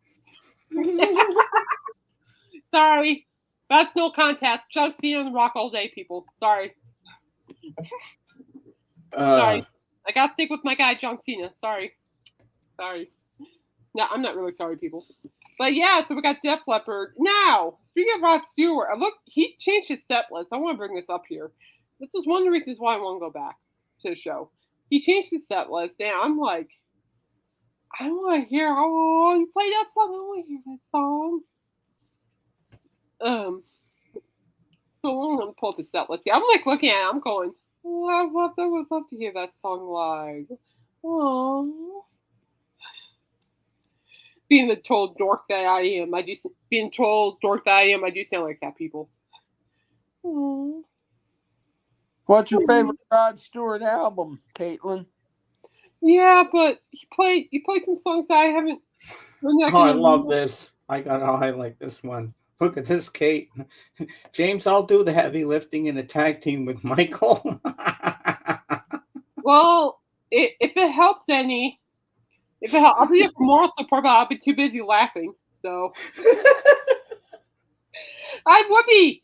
Sorry. That's no contest. John Cena and The Rock all day, people. Sorry. Sorry. I gotta stick with my guy, John Cena. Sorry. No, I'm not really sorry, people. But yeah, so we got Def Leppard. Now, speaking of Rod Stewart, look, he changed his set list. I want to bring this up here. This is one of the reasons why I want to go back to the show. He changed his set list, and I'm like, I want to hear, you play that song. I want to hear that song. So I'm going to pull up the set list. I'm like looking at it, I'm going, I would love to hear that song live. Oh. Being the total dork that I am, I do sound like that, people. Aww. What's your favorite Rod Stewart album, Caitlin? Yeah, but you play some songs that I haven't. I love this. I like this one. Look at this, Kate. James, I'll do the heavy lifting in a tag team with Michael. Well, if it helps any, I'll be for moral support, but I'll be too busy laughing. So I would be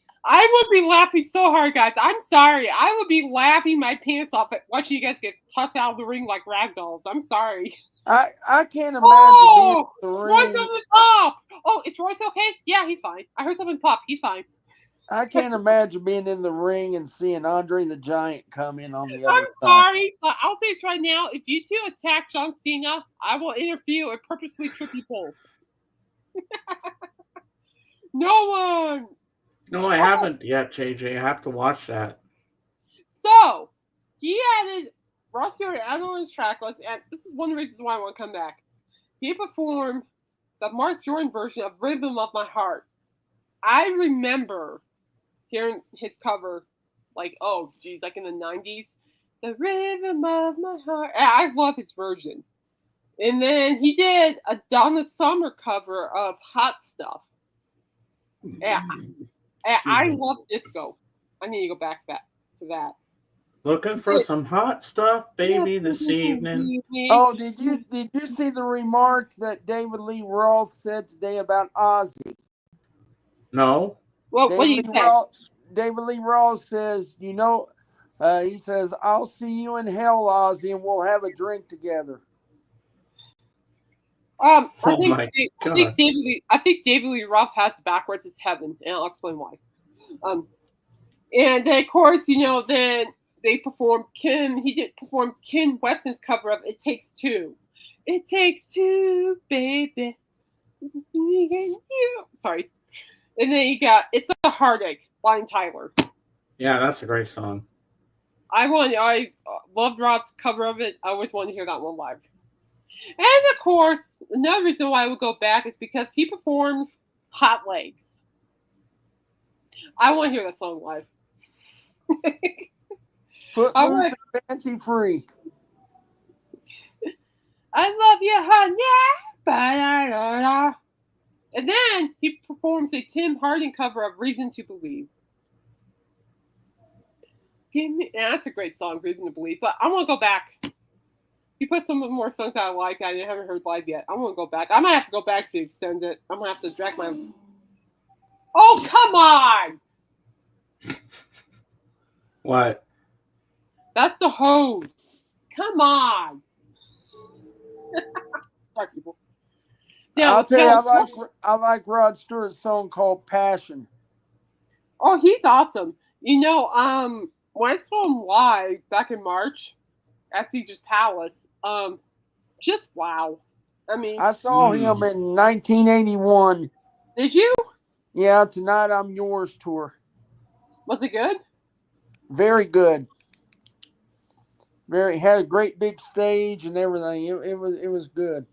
laughing so hard, guys. I'm sorry. I would be laughing my pants off at watching you guys get tossed out of the ring like ragdolls. I'm sorry. I can't imagine being in the ring. Royce on the top. Oh, is Royce okay? Yeah, he's fine. I heard something pop. He's fine. I can't imagine being in the ring and seeing Andre the Giant come in on the other side. I'm sorry, but I'll say this right now. If you two attack John Cena, I will interfere and purposely trip you both. No one. No, I haven't yet, JJ. I have to watch that. So, he added Ross Stewart on his track list, and this is one of the reasons why I want to come back. He performed the Mark Jordan version of Rhythm of My Heart. I remember hearing his cover, like in the 90s. The Rhythm of My Heart. I love his version. And then he did a Donna Summer cover of Hot Stuff. Yeah, I love disco. I need to go back to that. Looking for some hot stuff, baby, this evening. Oh, did you see the remark that David Lee Roth said today about Ozzy? No. Well, what do you say? David Lee Roth says, he says, "I'll see you in hell, Ozzy, and we'll have a drink together." I think David Lee Roth has it backwards. It's heaven, and I'll explain why. And then, of course, then they performed He did perform Ken Weston's cover of "It Takes Two." It takes two, baby. Sorry. And then you got "It's a Heartache" by Tyler. Yeah, that's a great song. I loved Rod's cover of it. I always wanted to hear that one live. And of course, another reason why I would go back is because he performs "Hot Legs." I want to hear that song live. Footloose and fancy free. I love you, honey. And then he performs a Tim Hardin cover of "Reason to Believe." That's a great song, "Reason to Believe." But I want to go back. He put some more songs I like I haven't heard live yet. I want to go back. I might have to go back to extend it. I'm going to have to drag my... Oh, come on! What? That's the hose. Come on! Sorry, people. Now, I'll tell you, I like Rod Stewart's song called "Passion." Oh, he's awesome. When I saw him live back in March at Caesar's Palace, just wow. I mean, I saw him in 1981. Did you? Yeah, "Tonight I'm Yours" tour. Was it good? Very good. Had a great big stage and everything. It was good.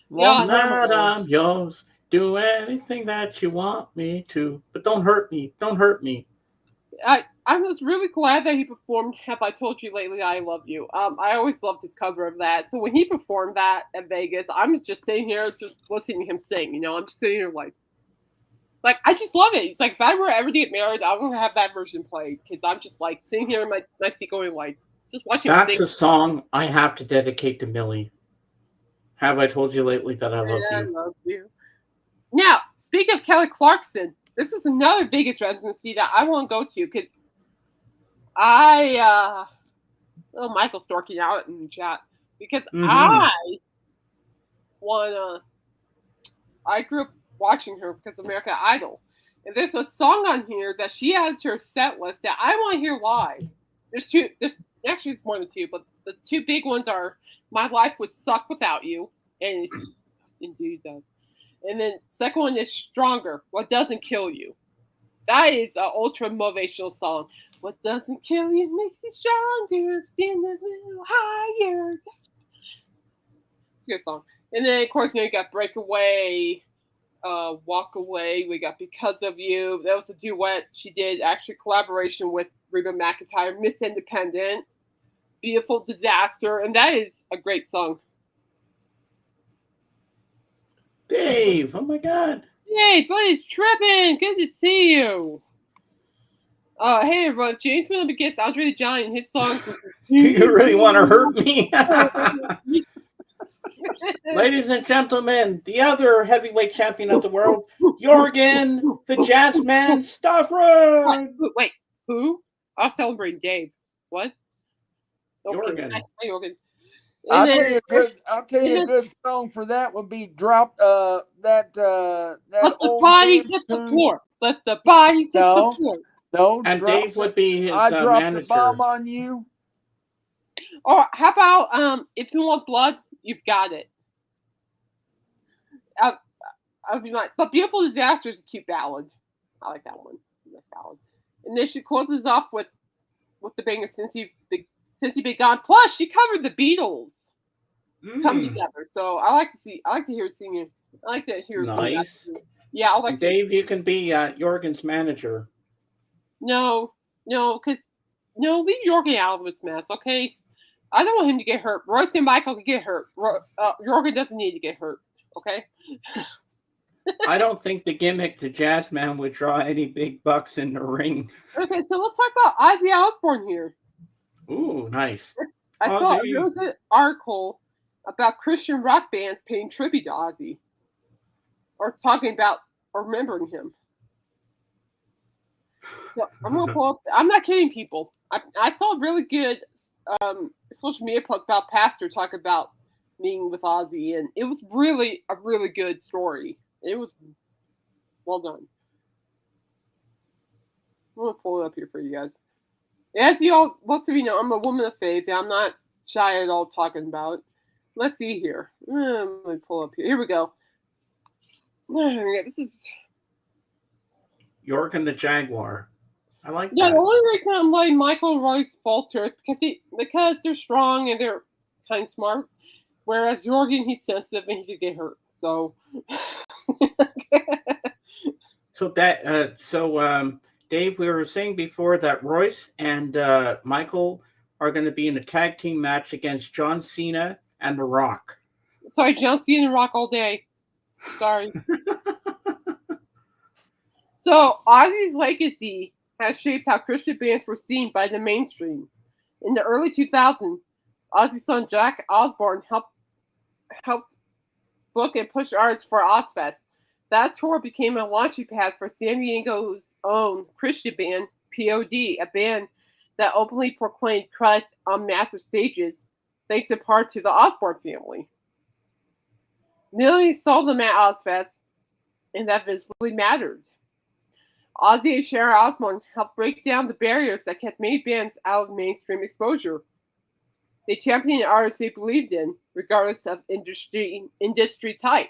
Tonight I'm yours. Do anything that you want me to, but don't hurt me. Don't hurt me. I was really glad that he performed "Have I Told You Lately I Love You." I always loved his cover of that. So when he performed that at Vegas, I'm just sitting here just listening to him sing. I'm just sitting here like I just love it. It's like if I were ever to get married, I want to have that version played because I'm just like sitting here in my seat going like just watching. That's a song I have to dedicate to Millie. "Have I Told You Lately that I love you?" I love you. Now, speaking of Kelly Clarkson, this is another Vegas residency that I want to go to because Michael's dorking out in the chat because I grew up watching her because of American Idol, and there's a song on here that she added to her set list that I want to hear live. There's actually it's more than two, but the two big ones are "My Life Would Suck Without You," and indeed does. And then second one is "Stronger," "What Doesn't Kill You." That is an ultra motivational song. What doesn't kill you makes you stronger. Stand a little higher. It's a good song. And then, of course, you got "Breakaway," "Walk Away." We got "Because of You." That was a duet she did, actually collaboration with Reba McEntire. "Miss Independent," "Beautiful Disaster," and that is a great song. Dave, oh my God. Hey, buddy's tripping. Good to see you. Hey everyone, James went up against Andre the Giant. His song. Do you really want to hurt me? Ladies and gentlemen, the other heavyweight champion of the world, Jorgen, the Jazzman Stavros. Wait, who? I was celebrating Dave. What? Jorgen. Hi, Jorgen. I'll tell you a good song for that would be "Drop." That let the bodies hit the floor. Let the bodies hit the floor. No, and Dave would be his I dropped manager. a bomb on you. Or how about "If You Want Blood, You've Got It." I'd be like, but "Beautiful Disaster" is a cute ballad. I like that one. Nice ballad. And then she closes off with the banger "Since You've Been Gone." Plus, she covered the Beatles. Come together. So I like to hear her singing. I like to hear her sing. Nice. Yeah, I like Dave, you can be Jorgen's manager. No, leave Jorgen out of this mess, okay? I don't want him to get hurt. Royce and Michael can get hurt. Jorgen doesn't need to get hurt, okay? I don't think the gimmick, the jazz man, would draw any big bucks in the ring. Okay, so let's talk about Ozzy Osbourne here. Ooh, nice. I saw a Ozzy. really good article about Christian rock bands paying tribute to Ozzy, or talking about or remembering him. So I'm gonna pull up. I'm not kidding, people. I saw a really good social media post about Pastor talk about meeting with Ozzy, and it was really a really good story. It was well done. I'm gonna pull it up here for you guys. As you all, most of you know, I'm a woman of faith, and I'm not shy at all talking about it. Let's see here. Let me pull up here. Here we go. This is York and the Jaguar. I like the that. only reason I'm letting Michael and Royce falter is because they're strong and they're kind of smart, whereas Jorgen, he's sensitive and he could get hurt. So, Dave, we were saying before that Royce and Michael are going to be in a tag team match against John Cena and The Rock. Sorry, John Cena and Rock all day. Sorry. So, Ozzy's legacy has shaped how Christian bands were seen by the mainstream. In the early 2000s, Ozzy's son Jack Osbourne helped book and push artists for Ozfest. That tour became a launching pad for San Diego's own Christian band, POD, a band that openly proclaimed Christ on massive stages, thanks in part to the Osbourne family. Millions saw them at Ozfest, and that visibly mattered. Ozzy and Sharon Osbourne helped break down the barriers that kept many bands out of mainstream exposure. They championed artists they believed in, regardless of industry type.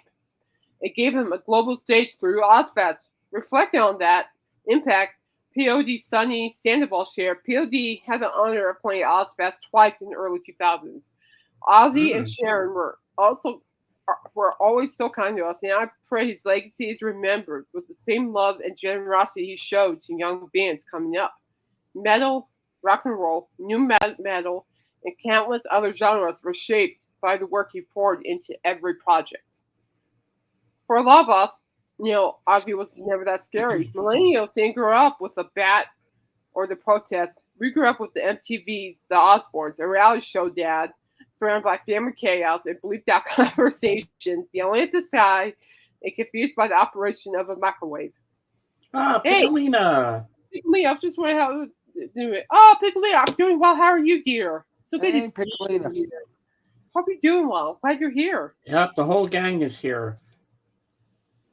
It gave them a global stage through Ozfest. Reflecting on that impact, POD's Sonny Sandoval shared, POD had the honor of playing Ozfest twice in the early 2000s. Ozzy and Sharon were always so kind to us, and I pray his legacy is remembered with the same love and generosity he showed to young bands coming up. Metal, rock and roll, new metal, and countless other genres were shaped by the work he poured into every project. For a lot of us, Ozzy was never that scary. Millennials didn't grow up with the bat or the protest. We grew up with the MTVs, the Osbournes, a reality show dad, surrounded by family chaos and bleeped out conversations, yelling at the sky, and confused by the operation of a microwave. Piccolina. Hey, Piccolina, I was just wondering how to do it. Oh, Piccolina, I'm doing well. How are you, dear? So good to see you. Hope you're doing well. Glad you're here. Yep, the whole gang is here.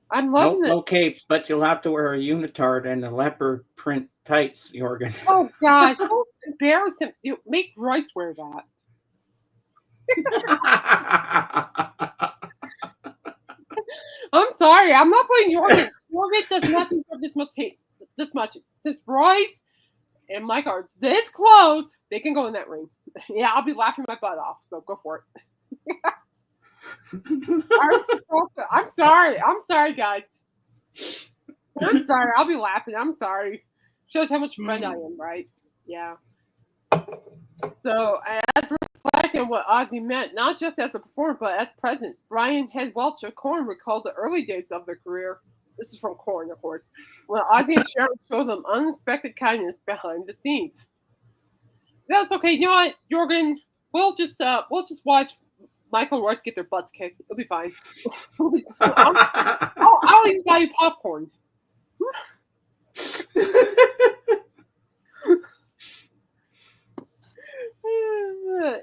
I'm loving it. No capes, but you'll have to wear a unitard and a leopard print tights, Jorgen. Oh, gosh. Don't embarrass him. Make Royce wear that. I'm sorry. I'm not putting Jorgen. Jorgen does not deserve this much hate. This much. Since Royce and Mike are this close, they can go in that ring. Yeah, I'll be laughing my butt off. So go for it. I'm sorry. I'm sorry, guys. I'm sorry. I'll be laughing. I'm sorry. Shows how much friend I am, right? Yeah. So, as reflecting on what Ozzy meant, not just as a performer, but as presence, Brian Head Welch of Korn recalled the early days of their career. This is from Korn, of course. When Ozzy and Sharon showed them unexpected kindness behind the scenes. That's okay. You know what, Jorgen? We'll just watch Michael and Royce get their butts kicked. It'll be fine. I'll even buy you popcorn.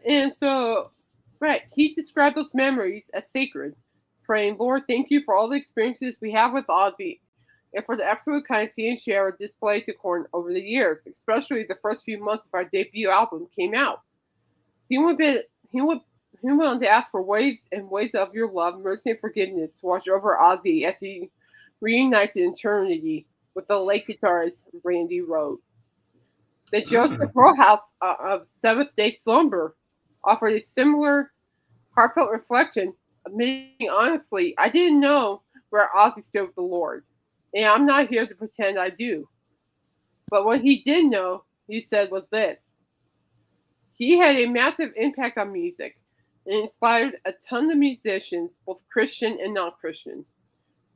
And so, right, he described those memories as sacred, praying, Lord, thank you for all the experiences we have with Ozzy and for the absolute kindness he and Sharon displayed to Korn over the years, especially the first few months of our debut album came out. He went on to ask for waves and waves of your love, mercy, and forgiveness to wash over Ozzy as he reunites in eternity with the late guitarist Randy Rhoads. The Joseph Rojas of Seventh Day Slumber offered a similar heartfelt reflection, admitting honestly, I didn't know where Ozzy stood with the Lord, and I'm not here to pretend I do. But what he did know, he said, was this. He had a massive impact on music and inspired a ton of musicians, both Christian and non-Christian.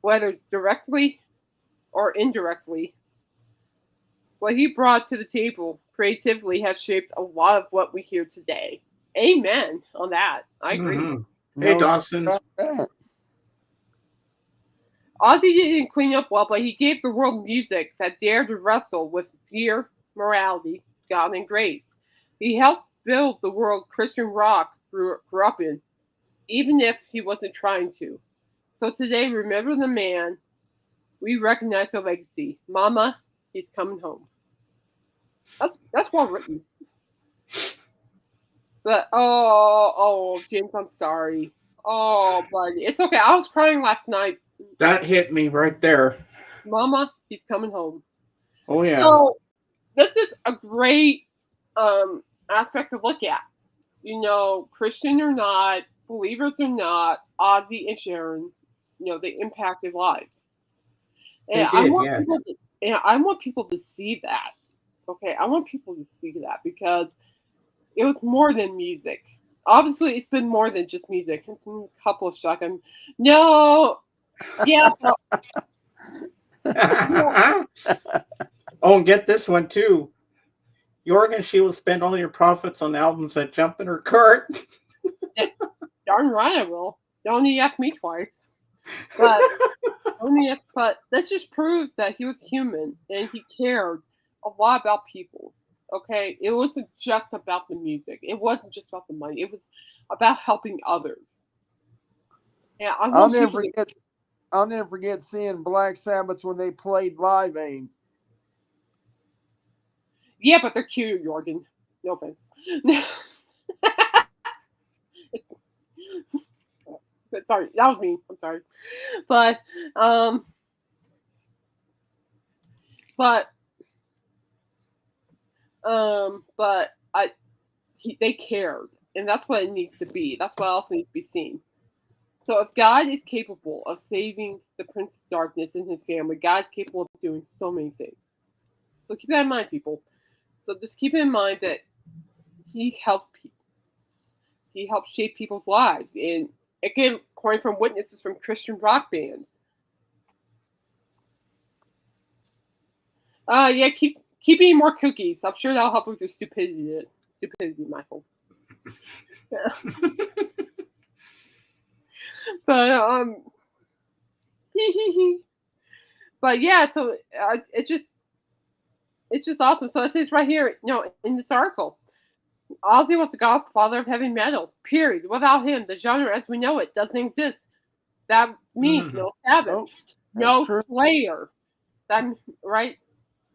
whether directly or indirectly. What he brought to the table creatively has shaped a lot of what we hear today. Amen on that. I agree. Mm-hmm. Hey, Dawson. Ozzy didn't clean up well, but he gave the world music that dared to wrestle with fear, morality, God, and grace. He helped build the world Christian rock grew up in, even if he wasn't trying to. So today, remember the man. We recognize the legacy. Mama, he's coming home. That's well written. But James, I'm sorry. Oh, buddy, it's okay. I was crying last night. That hit me right there. Mama, he's coming home. Oh yeah. So this is a great aspect to look at. Christian or not, believers or not, Ozzy and Sharon, they impacted lives. And they did, yes. I want people to see that. Okay, I want people to see that because it was more than music. Obviously, it's been more than just music. It's a couple of shotgun. No, yeah. Oh, and get this one too. Jorgen, she will spend all your profits on albums that jump in her cart. Darn right I will. Don't need to ask me twice. But this just proves that he was human and he cared a lot about people. Okay, it wasn't just about the music. It wasn't just about the money. It was about helping others. Yeah, I'll never forget seeing Black Sabbath when they played Live Aid. Yeah, but they're cute, Jorgen. No offense. Sorry, that was me. I'm sorry, but they cared, and that's what it needs to be. That's what else needs to be seen. So if God is capable of saving the Prince of Darkness and his family, God's capable of doing so many things. So keep that in mind, people. So just keep in mind that he helped people. He helped shape people's lives. And again, according from witnesses from Christian rock bands. Yeah, keep eating more cookies. I'm sure that'll help with your stupidity, Michael. But but yeah, so it's just awesome. So it says right here, in this article, Ozzy was the godfather of heavy metal. Period. Without him, the genre as we know it doesn't exist. That means no Sabbath, no Slayer. Right?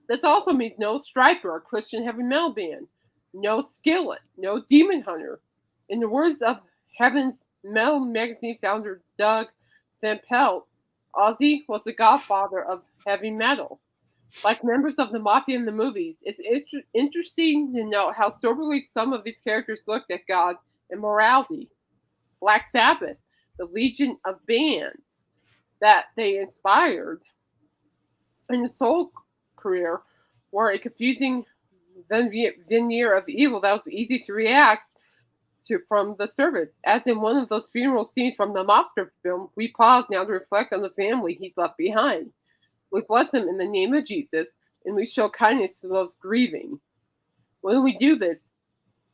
This also means no Striper, a Christian heavy metal band, no Skillet, no Demon Hunter. In the words of Heaven's Metal magazine founder Doug Van Pelt, Ozzy was the godfather of heavy metal. Like members of the Mafia in the movies, it's interesting to note how soberly some of these characters looked at God and morality. Black Sabbath, the legion of bands that they inspired in the soul career, were a confusing veneer of evil that was easy to react to from the service. As in one of those funeral scenes from the mobster film, we pause now to reflect on the family he's left behind. We bless him in the name of Jesus, and we show kindness to those grieving. When we do this,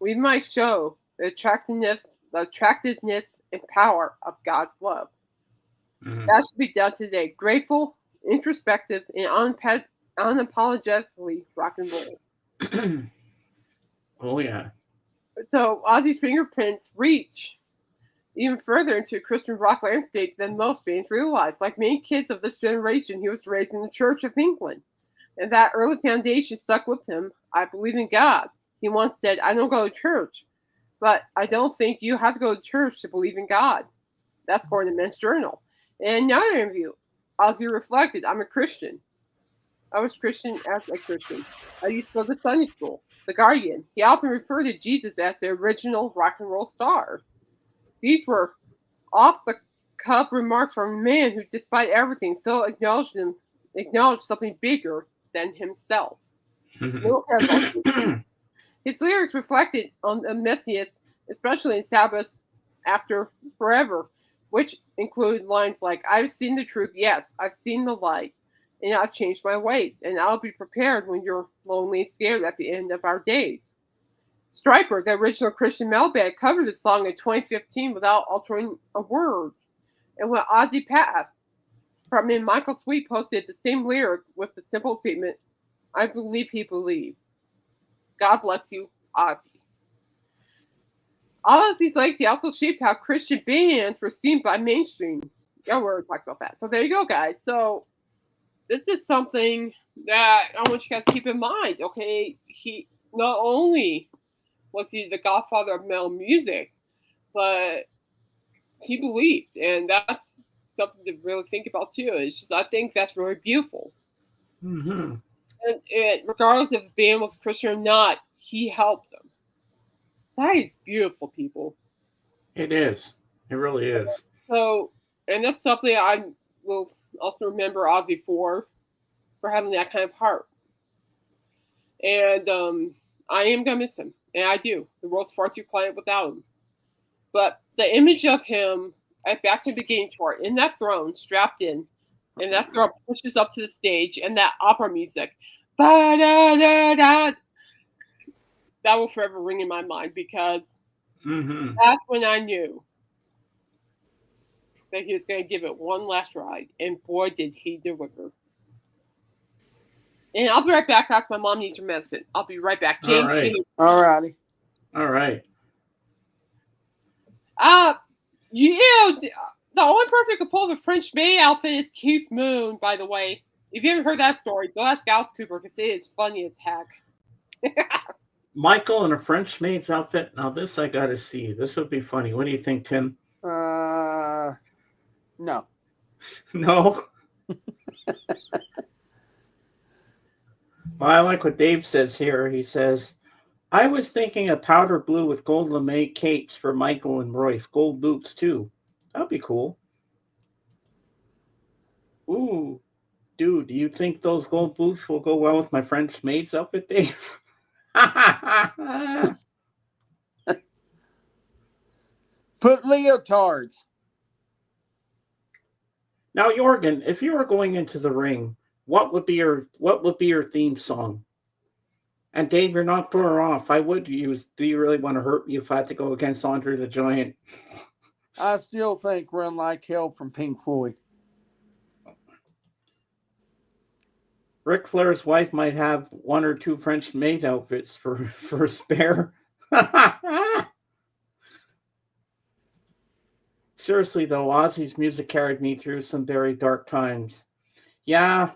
we might show the attractiveness and power of God's love. Mm-hmm. That should be done today. Grateful, introspective, and unapologetically rock and roll. Oh, yeah. So Ozzy's fingerprints reach even further into a Christian rock landscape than most fans realize. Like many kids of this generation, he was raised in the Church of England, and that early foundation stuck with him. I believe in God. He once said, I don't go to church, but I don't think you have to go to church to believe in God. That's according to Men's Journal. In another interview, Ozzy reflected, I'm a Christian. I was Christian as a Christian. I used to go to Sunday school. The Guardian. He often referred to Jesus as the original rock and roll star. These were off-the-cuff remarks from a man who, despite everything, still acknowledged something bigger than himself. His lyrics reflected on the messiness, especially in Sabbath After Forever, which include lines like, "I've seen the truth, yes, I've seen the light, and I've changed my ways, and I'll be prepared when you're lonely and scared at the end of our days." Stryper, the original Christian metal band, covered the song in 2015 without altering a word. And when Ozzy passed, frontman Michael Sweet posted the same lyric with the simple statement, "I believe he believed. God bless you, Ozzy." Ozzy's legacy also shaped how Christian bands were seen by mainstream. Yeah, we're already talking about that. So there you go, guys. So this is something that I want you guys to keep in mind. Okay, he not only was he the godfather of metal music, but he believed, and that's something to really think about too. It's just, I think that's really beautiful. Mm-hmm. And regardless if the band was Christian or not, he helped them. That is beautiful, people. It is. It really is. So, and that's something I will also remember Ozzy for having that kind of heart. And I am gonna miss him, and I do. The world's far too quiet without him. But the image of him at Back to the Beginning tour in that throne, strapped in, and that throne pushes up to the stage, and that opera music, ba-da-da-da, that will forever ring in my mind, because that's when I knew that he was going to give it one last ride, and boy, did he deliver. And I'll be right back. That's my mom needs her medicine. I'll be right back. James, All right. All righty. All right. The only person who could pull the French maid outfit is Keith Moon, by the way. If you haven't heard that story, go ask Alice Cooper, because it is funny as heck. Michael in a French maid's outfit. Now this I gotta see. This would be funny. What do you think, Tim? No. No. Well, I like what Dave says here. He says, "I was thinking a powder blue with gold lame capes for Michael and Royce. Gold boots too. That'd be cool." Ooh, dude, do you think those gold boots will go well with my French maid's outfit, Dave? Put leotards. Now, Jorgen, if you were going into the ring, what would be your theme song? And Dave, you're not putting her off. I would use "Do You Really Want to Hurt Me" if I had to go against Andre the Giant. I still think "Run Like Hell" from Pink Floyd. Ric Flair's wife might have one or two French maid outfits for a spare. Seriously though, Ozzy's music carried me through some very dark times. Yeah,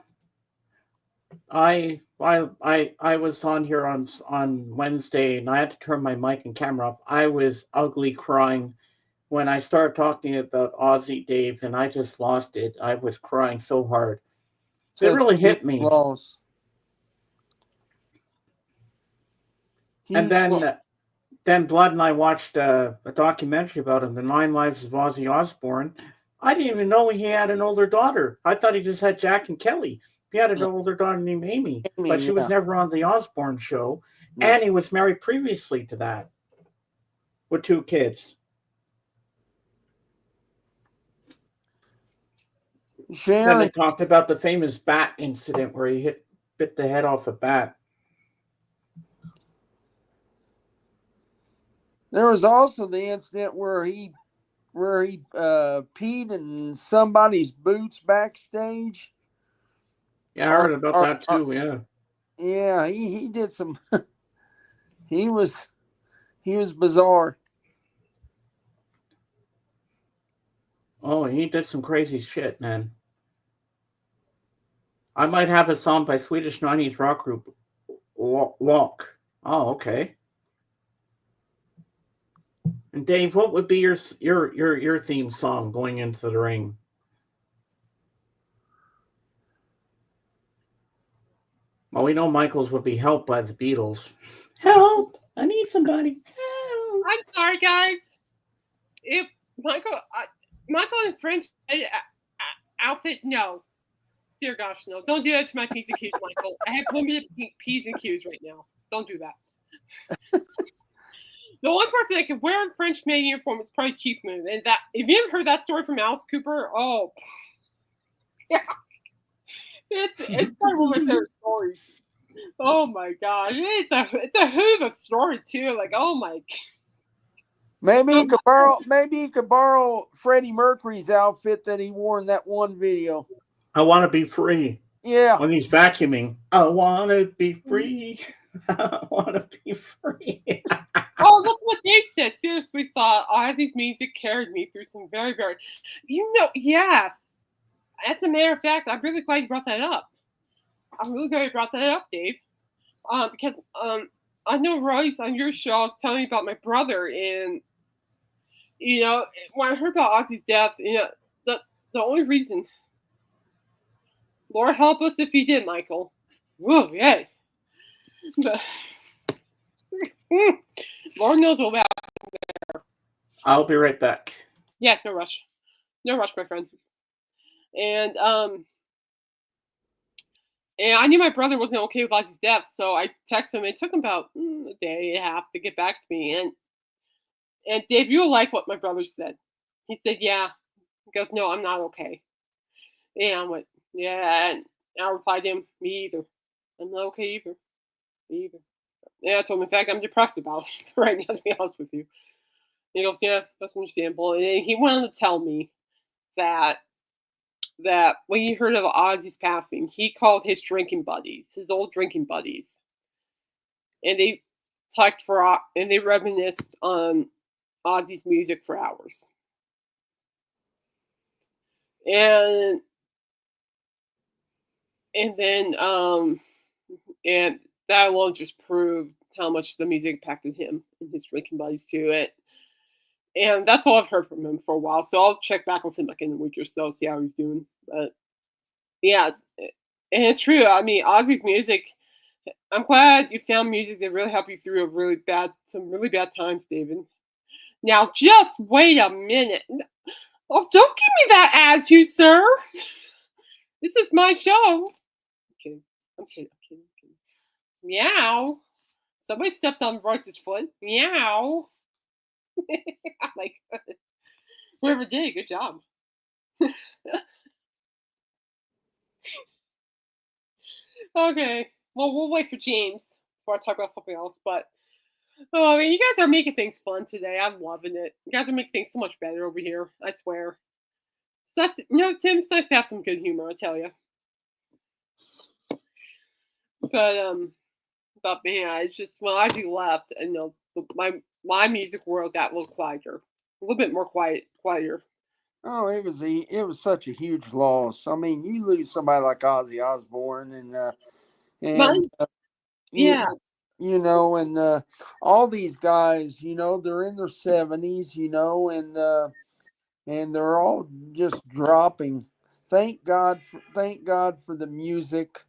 I was on here on Wednesday, and I had to turn my mic and camera off. I was ugly crying when I started talking about Ozzy, Dave, and I just lost it. I was crying so hard. It really hit me. Loss. And then Blood and I watched a documentary about him, The 9 Lives of Ozzy Osbourne. I didn't even know he had an older daughter. I thought he just had Jack and Kelly. He had an older daughter named Amy, but she was never on the Osbourne show. Yeah. And he was married previously to that with 2 kids. Then they talked about the famous bat incident where he bit the head off a bat. There was also the incident where he peed in somebody's boots backstage. Yeah, I heard about that too. Yeah. Yeah, he did some. he was bizarre. Oh, he did some crazy shit, man. I might have a song by Swedish 90s rock group, Walk. Oh, okay. And Dave, what would be your theme song going into the ring? Well, we know Michael's would be "Help" by the Beatles. Help! I need somebody. Help! I'm sorry, guys. If Michael in French outfit, no. Dear gosh, no. Don't do that to my P's and Q's, Michael. I have limited P's and Q's right now. Don't do that. The only person that could wear a French maid uniform is probably Chief Moon. And that, if you haven't heard that story from Alice Cooper, oh, yeah, it's probably one of my favorite stories. Oh my gosh, it's a hoot of a story too. Like, oh my. Maybe he could borrow Freddie Mercury's outfit that he wore in that one video. I want to be free. Yeah. When he's vacuuming, I want to be free. I want to be free. Oh, look what Dave said. Seriously thought Ozzy's music carried me through some very, very, yes. As a matter of fact, I'm really glad you brought that up. I'm really glad you brought that up, Dave. Because I know Royce on your show was telling me about my brother, and when I heard about Ozzy's death, the only reason, Lord help us if he did, Michael. Whoa, yeah. But, Lord knows what happened. I'll be right back. Yeah, no rush, my friend. And I knew my brother wasn't okay with Ozzy's death, so I texted him. It took him about a day and a half to get back to me. And Dave, you'll like what my brother said. He said, "Yeah." He goes, "No, I'm not okay." And I went, "Yeah." And I replied to him, "Me either. I'm not okay either. Me either." And I told him, in fact, I'm depressed about it right now, to be honest with you. And he goes, "Yeah, that's understandable." And then he went on to tell me that when he heard of Ozzy's passing, he called his old drinking buddies, and they talked and they reminisced on Ozzy's music for hours. And then and that alone just proved how much the music impacted him and his drinking buddies too. And that's all I've heard from him for a while. So I'll check back with him like in a week or so, see how he's doing. But yeah, and it's true. I mean, Ozzy's music. I'm glad you found music that really helped you through some really bad times, David. Now, just wait a minute. Oh, don't give me that attitude, sir. This is my show. I'm kidding. Meow. Somebody stepped on Royce's foot. Meow. I'm like, whoever did, good job. Okay. Well, we'll wait for James before I talk about something else. But I mean, you guys are making things fun today. I'm loving it. You guys are making things so much better over here. I swear. So that's Tim. It's nice to have some good humor. I tell you. But yeah, it's just when Ozzy left, and my music world got a little quieter, a little bit more quieter. Oh, it was such a huge loss. I mean, you lose somebody like Ozzy Osbourne, and yeah, and all these guys, they're in their 70s, and they're all just dropping. Thank God for the music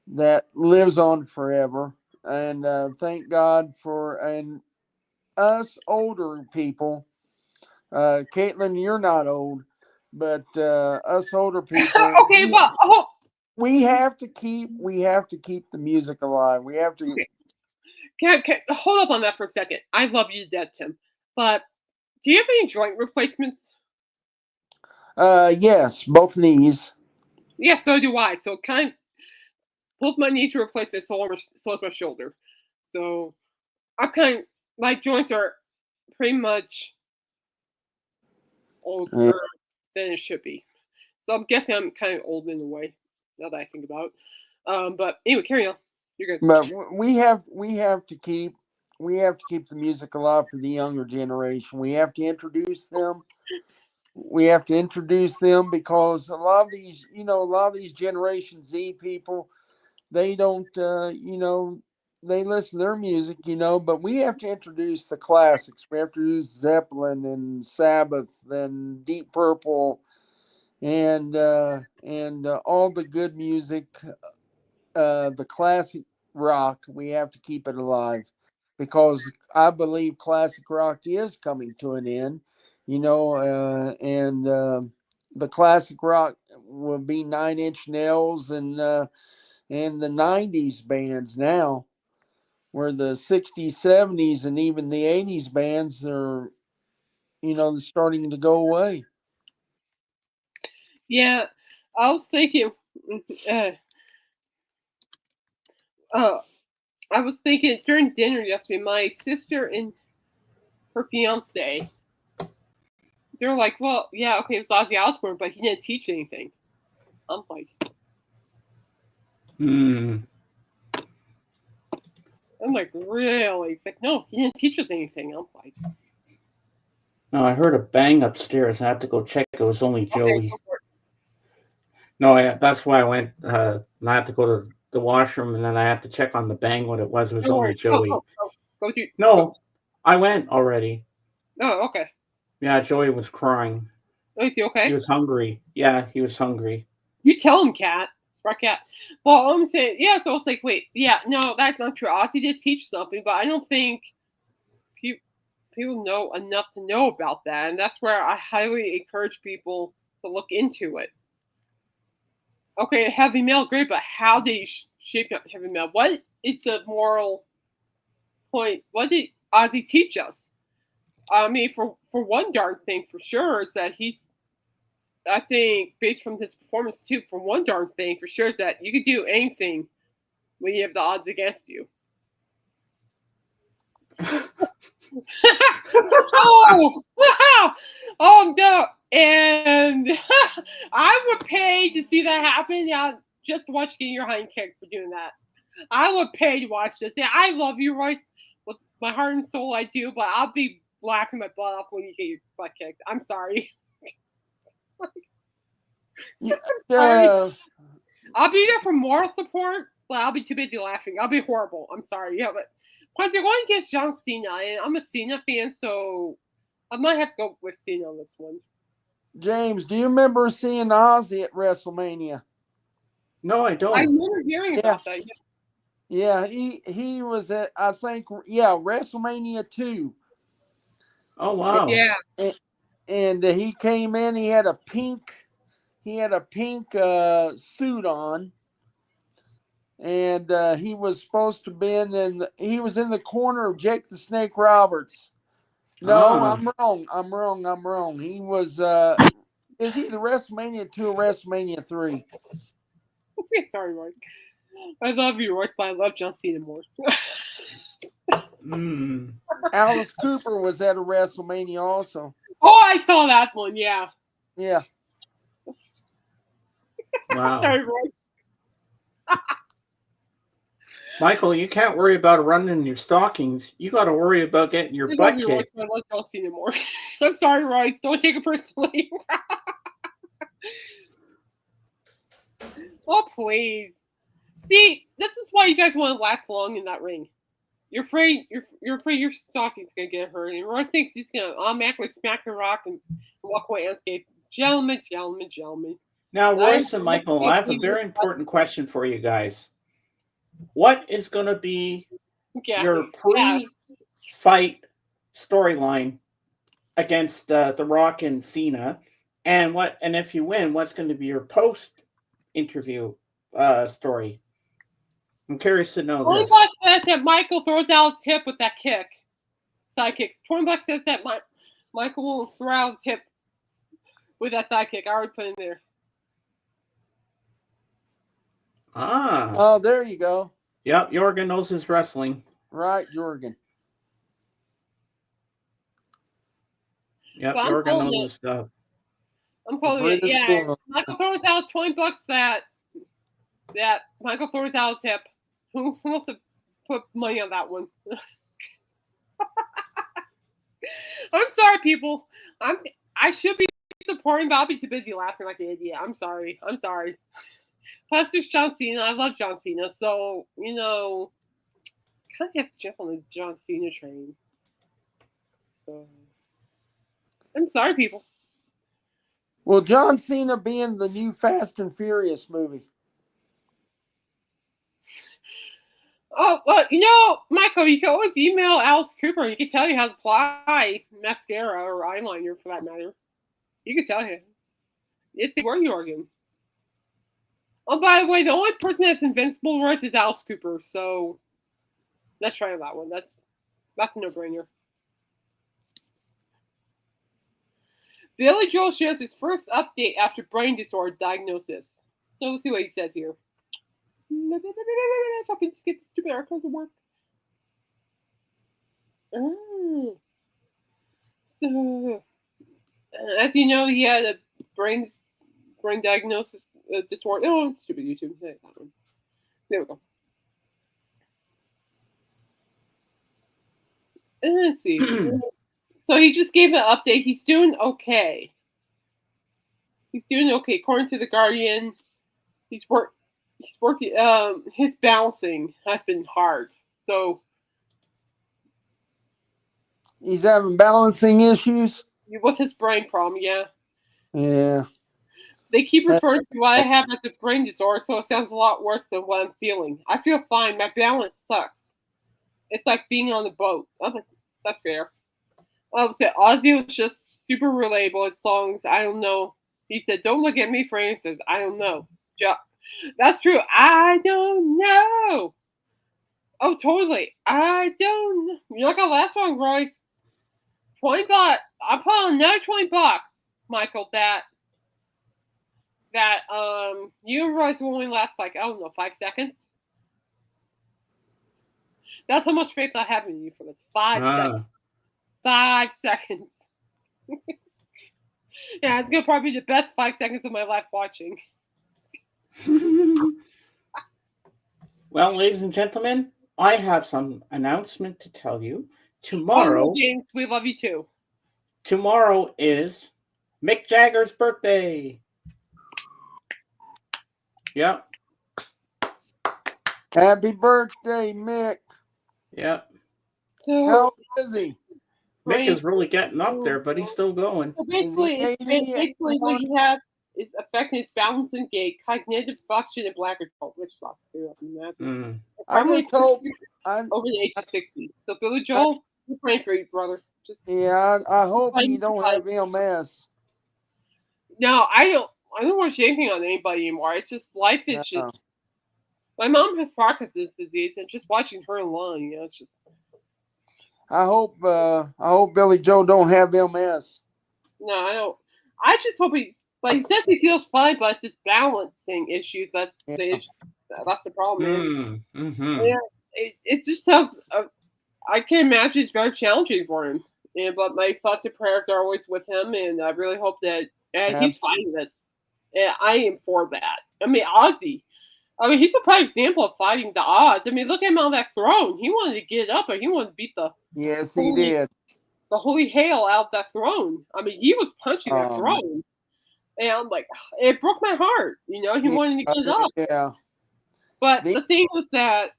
that lives on forever, and thank God for us older people. Caitlin, you're not old, but us older people. Okay, well, we have to keep the music alive. We have to. Okay. Can hold up on that for a second. I love you to death, Tim. But do you have any joint replacements? Yes, both knees. Yeah, so do I. So kind of both my knees were replaced, so is my shoulder. So my joints are pretty much older than it should be. So I'm guessing I'm kind of old in a way, now that I think about it. But anyway, carry on. You're good. But we have to keep the music alive for the younger generation. We have to introduce them. Because a lot of these Generation Z people, they don't, they listen to their music, but we have to introduce the classics. We have to introduce Zeppelin and Sabbath and Deep Purple and all the good music, the classic rock. We have to keep it alive because I believe classic rock is coming to an end, and the classic rock will be 9 Inch Nails and the 90s bands now. where the 60s, 70s, and even the 80s bands are, starting to go away. Yeah, I was thinking. I was thinking during dinner yesterday. My sister and her fiance, they're like, "Well, yeah, okay, it was Ozzy Osbourne, but he didn't teach anything." I'm like, really? It's like, no, he didn't teach us anything. I'm like, no, I heard a bang upstairs. I had to go check. It was only okay, Joey. go for it. No, that's why I went. And I had to go to the washroom, and then I had to check on the bang what it was. It was Don't only worry. Go, Joey. go, go. No, I went already. Oh, okay. Yeah, Joey was crying. Oh, is he okay? He was hungry. Yeah, he was hungry. You tell him, Cat. Smart Cat. Well, I'm saying, yeah, so I was like, wait, yeah, no, that's not true. Ozzy did teach something, but I don't think people know enough to know about that. And that's where I highly encourage people to look into it. Okay, heavy metal, great, but how did you shape up heavy metal? What is the moral point? What did Ozzy teach us? I mean, for one darn thing for sure is that I think, based from his performance too, for one darn thing for sure is that you could do anything when you have the odds against you. Oh, wow. Oh, no. And I would pay to see that happen. Yeah, just watch getting your hind kicked for doing that. I would pay to watch this. Yeah, I love you, Royce, with my heart and soul. I do, but I'll be laughing my butt off when you get your butt kicked. I'm sorry. Yeah, sorry. I'll be there for moral support, but I'll be too busy laughing. I'll be horrible. I'm sorry. Yeah, but plus you're going against John Cena, and I'm a Cena fan, so I might have to go with Cena on this one. James, do you remember seeing Ozzy at WrestleMania? No, I don't. I remember hearing about that. Yeah, he was at, I think, WrestleMania 2. Oh, wow. Yeah. And he came in. He had a pink suit on, and he was supposed to be he was in the corner of Jake the Snake Roberts. No, I'm wrong. He was it was either WrestleMania 2 or WrestleMania 3. Sorry, Royce. I love you, Royce, but I love John Cena more. Alice Cooper was at a WrestleMania also. Oh, I saw that one. Yeah. Yeah. Wow. Sorry, Royce. Michael, you can't worry about running your stockings. You got to worry about getting your butt kicked. Royce, but I love John Cena more. I'm sorry, Royce. Don't take it personally. Oh, please. See, this is why you guys want to last long in that ring. You're afraid your stocking's gonna get hurt, and Royce thinks he's gonna automatically smack the rock and walk away unscathed. Gentlemen. Now, Royce and Michael, I have a very important question for you guys. What is going to be your pre-fight storyline against The Rock and Cena, and if you win, what's going to be your post-interview story? I'm curious to know this. $20 says that Michael throws out his hip with that kick. Side kick. $20 says that Michael will throw out his hip with that side kick. I already put in there. Oh, there you go. Yep, Jorgen knows his wrestling. Right, Jorgen. Yep, Jorgen knows his stuff. I'm calling it. Yeah, Michael throws out $20 that Michael throws out his hip. Who wants to put money on that one? I'm sorry, people. I should be supporting, but I'll be too busy laughing like an idiot. I'm sorry. Plus, there's John Cena. I love John Cena, so kind of have to jump on the John Cena train. So I'm sorry, people. Will John Cena be in the new Fast and Furious movie? Oh, well, Michael, you can always email Alice Cooper. He can tell you how to apply mascara or eyeliner, for that matter. You can tell him. It's the word Jorgen. Oh, by the way, the only person that's invincible, Royce, is Alice Cooper. So Let's try that one. That's a no-brainer. Billy Joel shares his first update after brain disorder diagnosis. So let's see what he says here. If I can just get the stupid article to work. So, as you know, he had a brain diagnosis disorder. Oh, stupid YouTube. That one. There we go. Let's see. So he just gave an update. He's doing okay. According to the Guardian. He's working. His balancing has been hard. So he's having balancing issues with his brain problem. Yeah. Yeah. They keep referring to what I have as a brain disorder, so it sounds a lot worse than what I'm feeling. I feel fine. My balance sucks. It's like being on the boat. I'm like, that's fair. Ozzy was just super relatable. His songs, I don't know. He said, "Don't look at me for answers. I don't know." That's true. I don't know. Oh, totally. I don't know. You like our last one, Royce? $20. I'm pulling another $20, Michael. That you and Royce will only last like, I don't know, 5 seconds. That's how much faith I have in you for this. 5 seconds. 5 seconds. Yeah, it's gonna probably be the best 5 seconds of my life watching. Well, ladies and gentlemen, I have some announcement to tell you. Tomorrow, James, we love you too. Tomorrow is Mick Jagger's birthday. Yep. Happy birthday, Mick. Yep. How old is he? Mick is really getting up there, but he's still going. So basically what he has is affecting his balance and gait, cognitive function, and bladder control, which sucks too. I just hope over the age of 60. So Billy Joel, we're praying for you, brother. I hope you don't have MS. No, I don't want to say anything on anybody anymore. It's just life is just. My mom has Parkinson's disease, and just watching her alone, it's just. I hope Billy Joel don't have MS. No, I don't. I just hope he says he feels fine, but it's just balancing issues. That's the issue. That's the problem. Yeah, it just sounds. I can imagine it's very challenging for him. But my thoughts and prayers are always with him, and I really hope that he's fighting this. And I am for that. I mean, Ozzy. He's a prime example of fighting the odds. I mean, look at him on that throne. He wanted to get up, and he wanted to beat the. Yes, he did. The holy hail out of that throne. I mean, he was punching that throne. And I'm like, it broke my heart. He wanted to get up. Yeah. But the thing was that,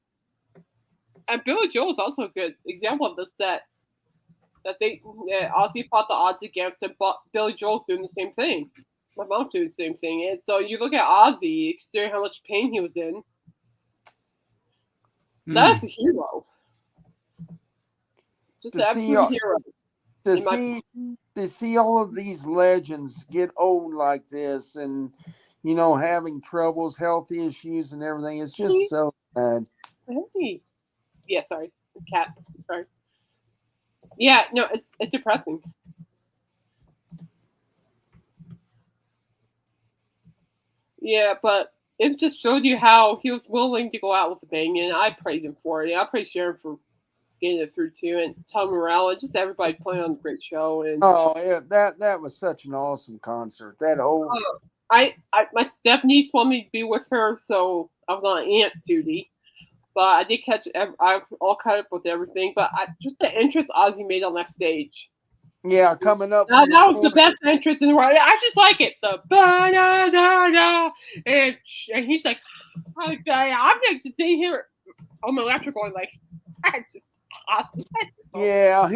and Billy Joel is also a good example of this, that Ozzy fought the odds against him, but Billy Joel's doing the same thing. My mom's doing the same thing. And so you look at Ozzy, considering how much pain he was in, that's a hero. Just an absolute hero. To see all of these legends get old like this and, having troubles, health issues and everything, it's just so sad. Hey. Yeah, sorry. Cat. Sorry. Yeah, no, it's depressing. Yeah, but it just showed you how he was willing to go out with a bang, and I praise him for it. I praise Sharon for getting it through too, and Tom Morello, and just everybody playing on the great show. And that was such an awesome concert. That whole my step niece wanted me to be with her, so I was on aunt duty. But I did catch. I all caught up with everything. But just the entrance Ozzy made on that stage. Yeah, coming up. That was the best entrance in the world. I just like it. The ba-da-da-da. And he's like, I'm just sitting here on my laptop going like, that's just awesome. Yeah,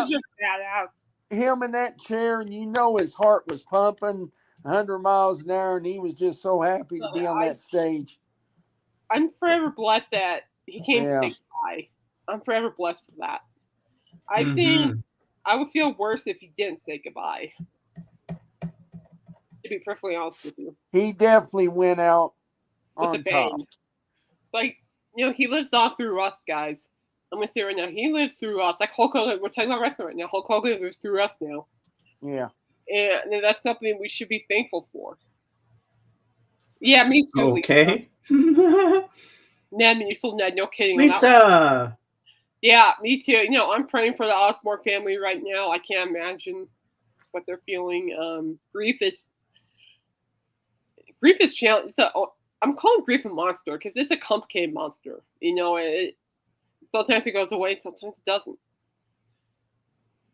just badass. Him in that chair, and his heart was pumping 100 miles an hour, and he was just so happy to be on that stage. I'm forever blessed that he came to say goodbye. I'm forever blessed for that. I think I would feel worse if he didn't say goodbye. To be perfectly honest with you. He definitely went out with on top. Like, he lives on through us, guys. I'm gonna say right now, he lives through us. Like Hulk Hogan, we're talking about wrestling right now. Hulk Hogan lives through us now. Yeah. And that's something we should be thankful for. Yeah, me too. Okay. Lisa. Ned, you still Ned. No kidding. Lisa. Yeah, me too. I'm praying for the Osbourne family right now. I can't imagine what they're feeling. Grief is challenge. I'm calling grief a monster because it's a complicated monster. Sometimes it goes away, sometimes it doesn't.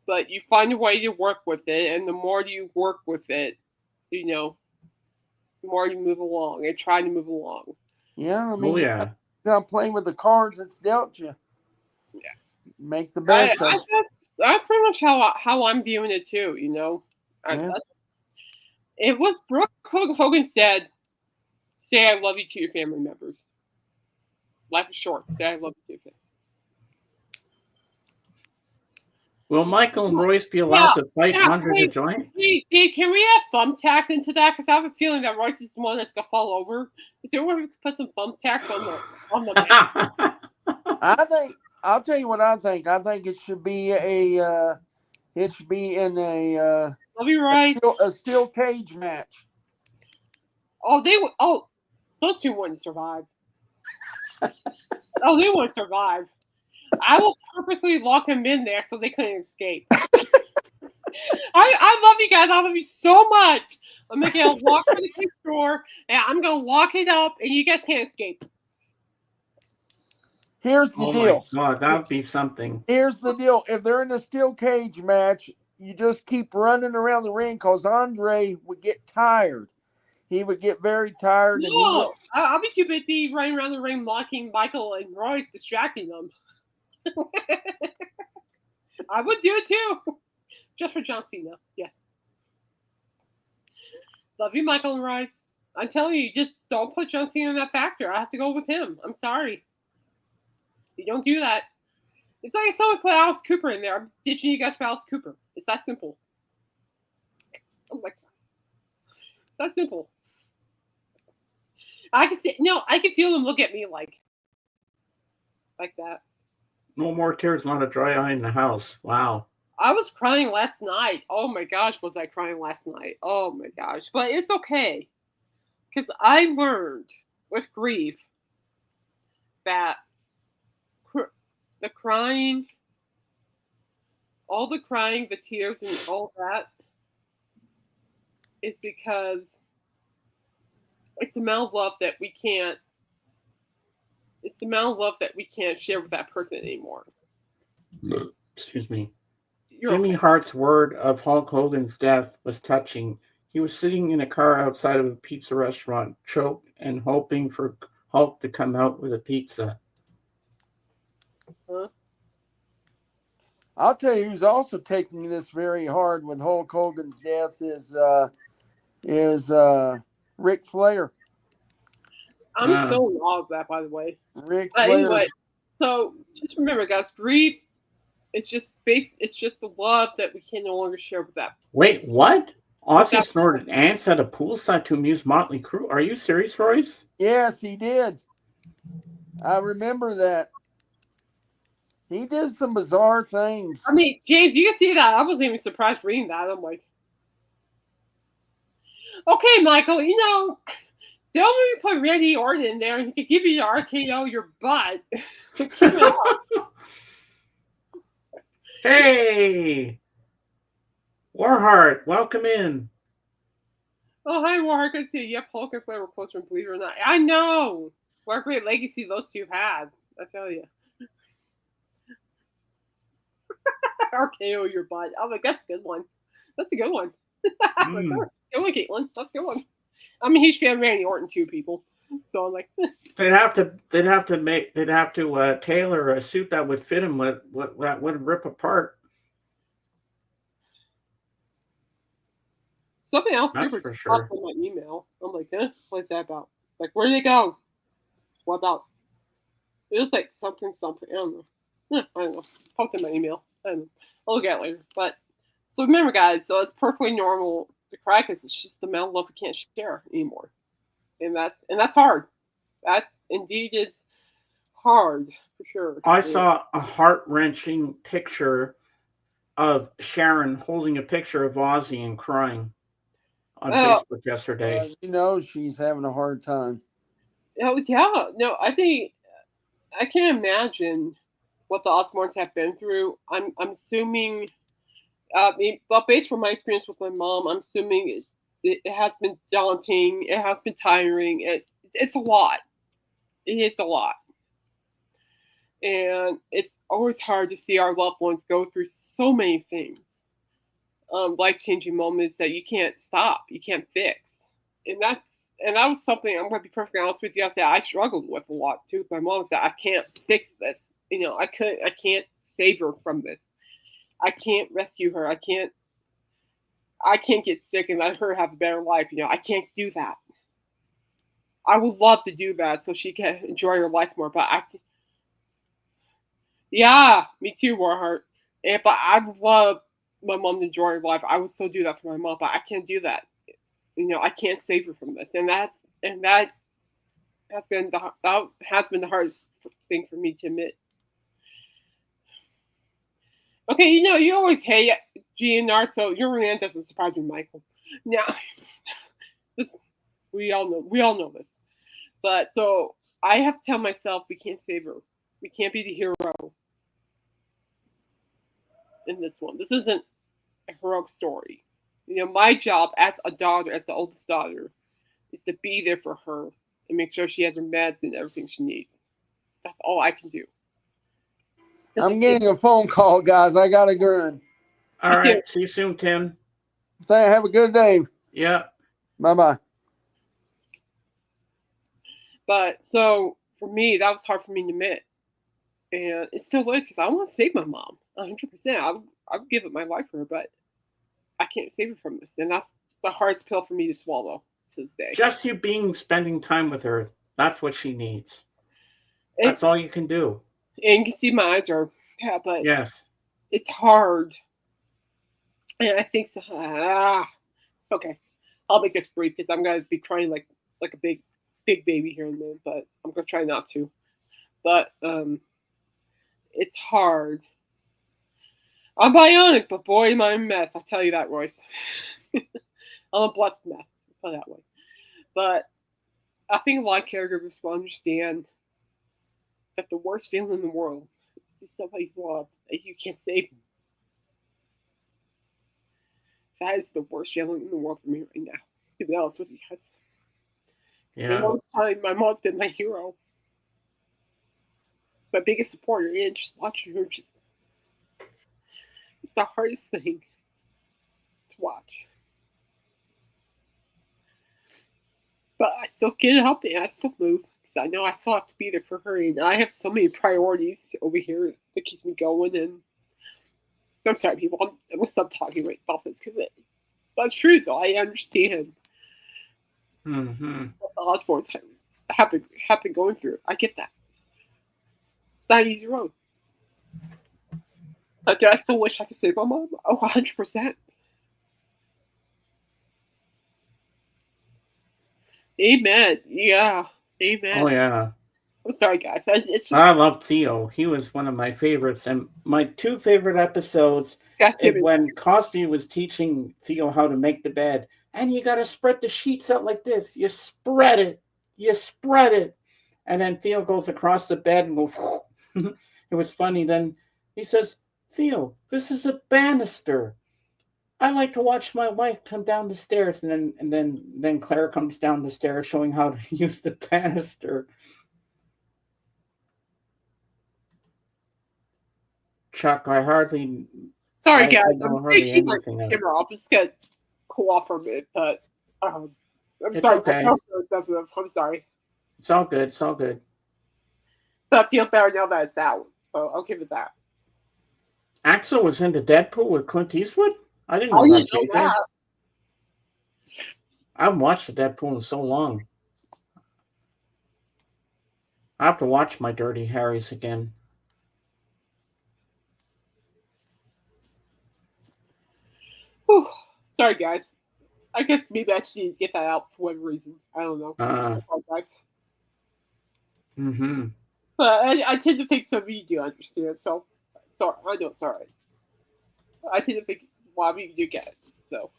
But you find a way to work with it, and the more you work with it, the more you move along and try to move along. Yeah, I mean, yeah. I'm playing with the cards that's dealt you. Yeah. Make the best of it. That's pretty much how I'm viewing it too. It was Brooke Hogan said, "Say I love you to your family members. Life is short. Say I love you to your family." Will Michael and Royce be allowed to fight under the joint? Hey, Dave, can we add thumbtacks into that? Because I have a feeling that Royce is the one that's gonna fall over. Is there a way we could put some thumbtacks on the mat? I'll tell you what I think. I think it should be in a Love you, Royce. a steel cage match. Oh, those two wouldn't survive. They wouldn't survive. I will purposely lock them in there so they couldn't escape. I love you guys. I love you so much. I'm going to walk to the cage door, and I'm going to lock it up, and you guys can't escape. Here's the deal. My God, that would be something. Here's the deal. If they're in a steel cage match, you just keep running around the ring because Andre would get tired. He would get very tired. No, I'll be too busy running around the ring, mocking Michael and Royce, distracting them. I would do it too. Just for John Cena. Yes. Love you, Michael and Royce. I'm telling you, just don't put John Cena in that factor. I have to go with him. I'm sorry. You don't do that. It's like if someone put Alice Cooper in there. I'm ditching you guys for Alice Cooper. It's that simple. Oh my God. It's that simple. I can feel them look at me like that. No more tears, not a dry eye in the house. Wow. I was crying last night. Oh my gosh, was I crying last night? Oh my gosh. But it's okay. Because I learned with grief that the crying, all the crying, the tears, and all that is because it's the amount of love that we can't. It's the amount of love that we can't share with that person anymore. Excuse me. Jimmy Hart's word of Hulk Hogan's death was touching. He was sitting in a car outside of a pizza restaurant, choked and hoping for Hulk to come out with a pizza. Huh? I'll tell you who's also taking this very hard with Hulk Hogan's death is Ric Flair. I'm so in awe of that, by the way. Ric Flair. Anyway, so just remember, guys, grief. It's just the love that we can no longer share with that. Wait, what? Ozzy snorted ants at a poolside to amuse Motley Crue. Are you serious, Royce? Yes, he did. I remember that. He did some bizarre things. I mean, James, you can see that. I wasn't even surprised reading that. I'm like, okay, Michael, they'll maybe put Randy Orton in there and he could give you the RKO your butt. Keep it up. Hey, Warheart, welcome in. Oh, hi, Warheart. Good to see you. Yep, Hulk and Flair were closer, believe it or not. I know. What a great legacy those two had. I tell you. RKO your butt. I'm like, that's a good one. That's a good one. I'm like, oh, good one, Caitlin. That's a good one. I'm a huge fan of Randy Orton too, people. So I'm like, they'd have to tailor a suit that would fit him. That wouldn't rip apart. Something else super for sure. in my email. I'm like, huh? What's that about? Like, where did it go? What about? It was like something. I don't know. I don't know. Popped in my email. I don't know. I'll look at it later. But so remember, guys. So it's perfectly normal to cry because it's just the amount of love we can't share anymore, and that's hard. That indeed is hard for sure. I saw a heart-wrenching picture of Sharon holding a picture of Ozzy and crying on Oh, Facebook yesterday. She's having a hard time. oh yeah. No, I think I can't imagine what the Osbournes have been through. I'm assuming, but based from my experience with my mom, I'm assuming it has been daunting. It has been tiring. It's a lot. It is a lot, and it's always hard to see our loved ones go through so many things, life changing moments that you can't stop, you can't fix, and that was something I'm going to be perfectly honest with you. I said I struggled with a lot too. My mom said I can't fix this. I can't save her from this. I can't rescue her. I can't get sick and let her have a better life. I can't do that. I would love to do that so she can enjoy her life more, but yeah, me too, Warheart. But I would love my mom to enjoy her life. I would still do that for my mom, but I can't do that. I can't save her from this, and that has been the hardest thing for me to admit. Okay, you always hate GNR, so your rant doesn't surprise me, Michael. Now, this we all know this, but so I have to tell myself we can't save her. We can't be the hero in this one. This isn't a heroic story. My job as a daughter, as the oldest daughter, is to be there for her and make sure she has her meds and everything she needs. That's all I can do. I'm getting a phone call, guys. I got to run. All right. See you soon, Tim. Have a good day. Yeah. Bye-bye. But so for me, that was hard for me to admit. And it still is because I want to save my mom 100%. I would give up my life for her, but I can't save her from this. And that's the hardest pill for me to swallow to this day. Just you spending time with her, that's what she needs. That's all you can do. And you can see my eyes are, but yes, it's hard. And I think so. Okay, I'll make this brief because I'm gonna be crying like a big baby here in a minute, but I'm gonna try not to. But it's hard. I'm bionic, but boy, am I a mess. I tell you that, Royce. I'm a blessed mess. Let's put it that way. But I think a lot of caregivers will understand that the worst feeling in the world is to see somebody you love that you can't save them. That is the worst feeling in the world for me right now, to be honest with you guys. For the longest time, my mom's been my hero. My biggest supporter, and just watching her it's the hardest thing to watch. But I still can't help it. I still move because I know I still have to be there for her, and I have so many priorities over here that keeps me going. And I'm sorry, people. I'm gonna stop talking right about this because that's true. So I understand what the Osbournes have been going through. I get that. It's not an easy road. But do I still wish I could save my mom? Oh, 100%. Amen. Yeah. Amen. Oh, yeah. I'm sorry, guys. It's just... I love Theo. He was one of my favorites. And my two favorite episodes is when Cosby was teaching Theo how to make the bed. And you got to spread the sheets out like this. You spread it. You spread it. And then Theo goes across the bed and goes... It was funny. Then he says, Theo, this is a banister. I like to watch my wife come down the stairs, and then Claire comes down the stairs showing how to use the banister. Chuck, I hardly. Sorry, guys. I'm just gonna keep my camera off. I'm just gonna cool off for a minute, but I'm sorry. Okay. I'm sorry. It's all good. It's all good. So I feel better now that it's out. So I'll give it that. Axel was into Deadpool with Clint Eastwood? I didn't know that. I haven't watched the Deadpool in so long. I have to watch my Dirty Harrys again. Whew. Sorry, guys. I guess maybe I just need to get that out for whatever reason. I don't know. Guys. But I tend to think some of you do understand, so sorry. I know it's alright. I tend to think a lot of you do get it. So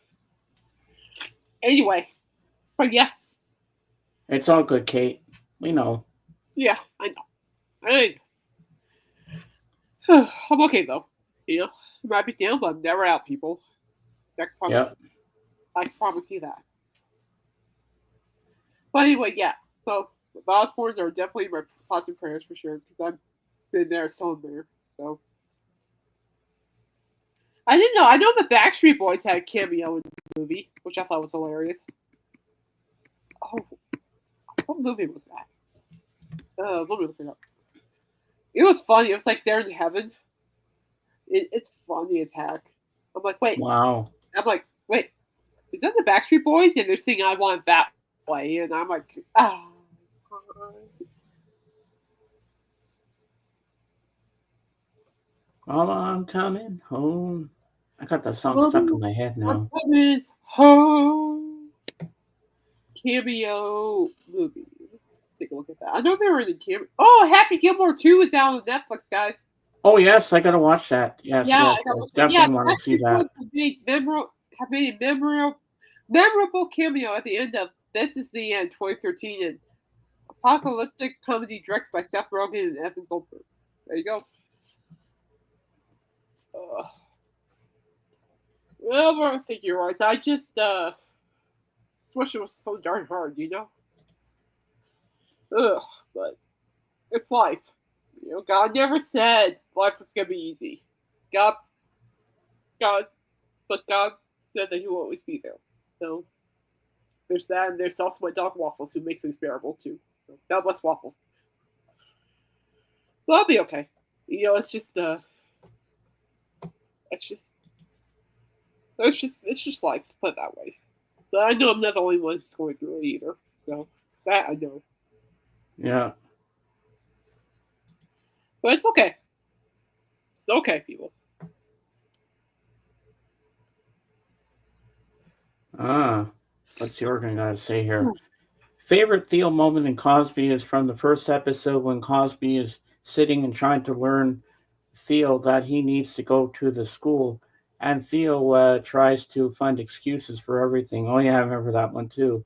anyway, but yeah, It's all good, Kate. We know. yeah, I know. I'm okay though. You know, I might be down, but I'm never out, people. Yep. I promise you that. But anyway, yeah. So the Osbournes are definitely my thoughts and prayers for sure because I've been there, so I'm there. So I didn't know. I know the Backstreet Boys had a cameo in the movie, which I thought was hilarious. Oh, what movie was that? Let me look it up. It was funny. It was like they're in heaven. It's funny as heck. I'm like, wait. Wow. I'm like, wait. Is that the Backstreet Boys? And they're singing "I Want It That Way," and I'm like, ah. Oh, I'm coming home. I got that song stuck in my head now. I'm coming home. Cameo movie. Let's take a look at that. I know they were in the cameo. Oh, Happy Gilmore 2 is out on Netflix, guys. Oh yes, I gotta watch that. Yes, Yeah, yes, I definitely want to see that. Have made a memorable cameo at the end of This Is the End 2013 and apocalyptic comedy directed by Seth Rogen and Evan Goldberg. There you go. Well, I think you're right. I just wish it was so darn hard, you know? But it's life. You know, God never said life was gonna be easy. God but God said that He will always be there. So there's that, and there's also my dog Waffles, who makes things bearable too. So God bless Waffles. Well, I'll be okay. You know, it's just life. Put it that way. But I know I'm not the only one who's going through it either. So that I know. Yeah. But it's okay. It's okay, people. Let's see what we're gonna say here. Favorite Theo moment in Cosby is from the first episode when Cosby is sitting and trying to learn Theo that he needs to go to the school, and Theo tries to find excuses for everything. Oh yeah, I remember that one too.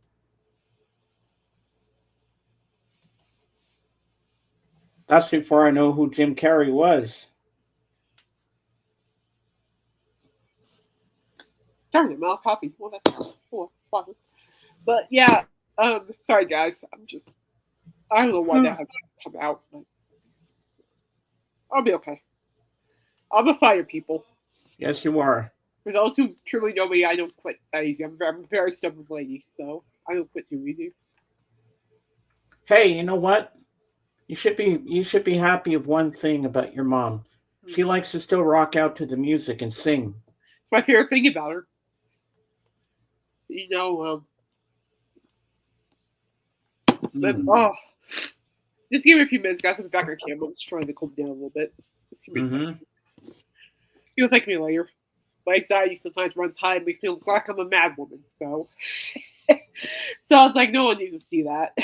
That's before I know who Jim Carrey was. Darn it, mouth coffee. Well, that's cool. But yeah, sorry guys. I don't know why that has come out. But I'll be okay. I'm a fire, people. Yes, you are. For those who truly know me, I don't quit that easy. I'm a very stubborn lady, so I don't quit too easy. Hey, you know what? You should be happy of one thing about your mom. She likes to still rock out to the music and sing. It's my favorite thing about her. You know, just give me a few minutes, guys. I'm back on camera. I'm just trying to calm down a little bit. Just give me a second. You'll thank me later. My anxiety sometimes runs high and makes me look like I'm a mad woman. So, so I was like, no one needs to see that.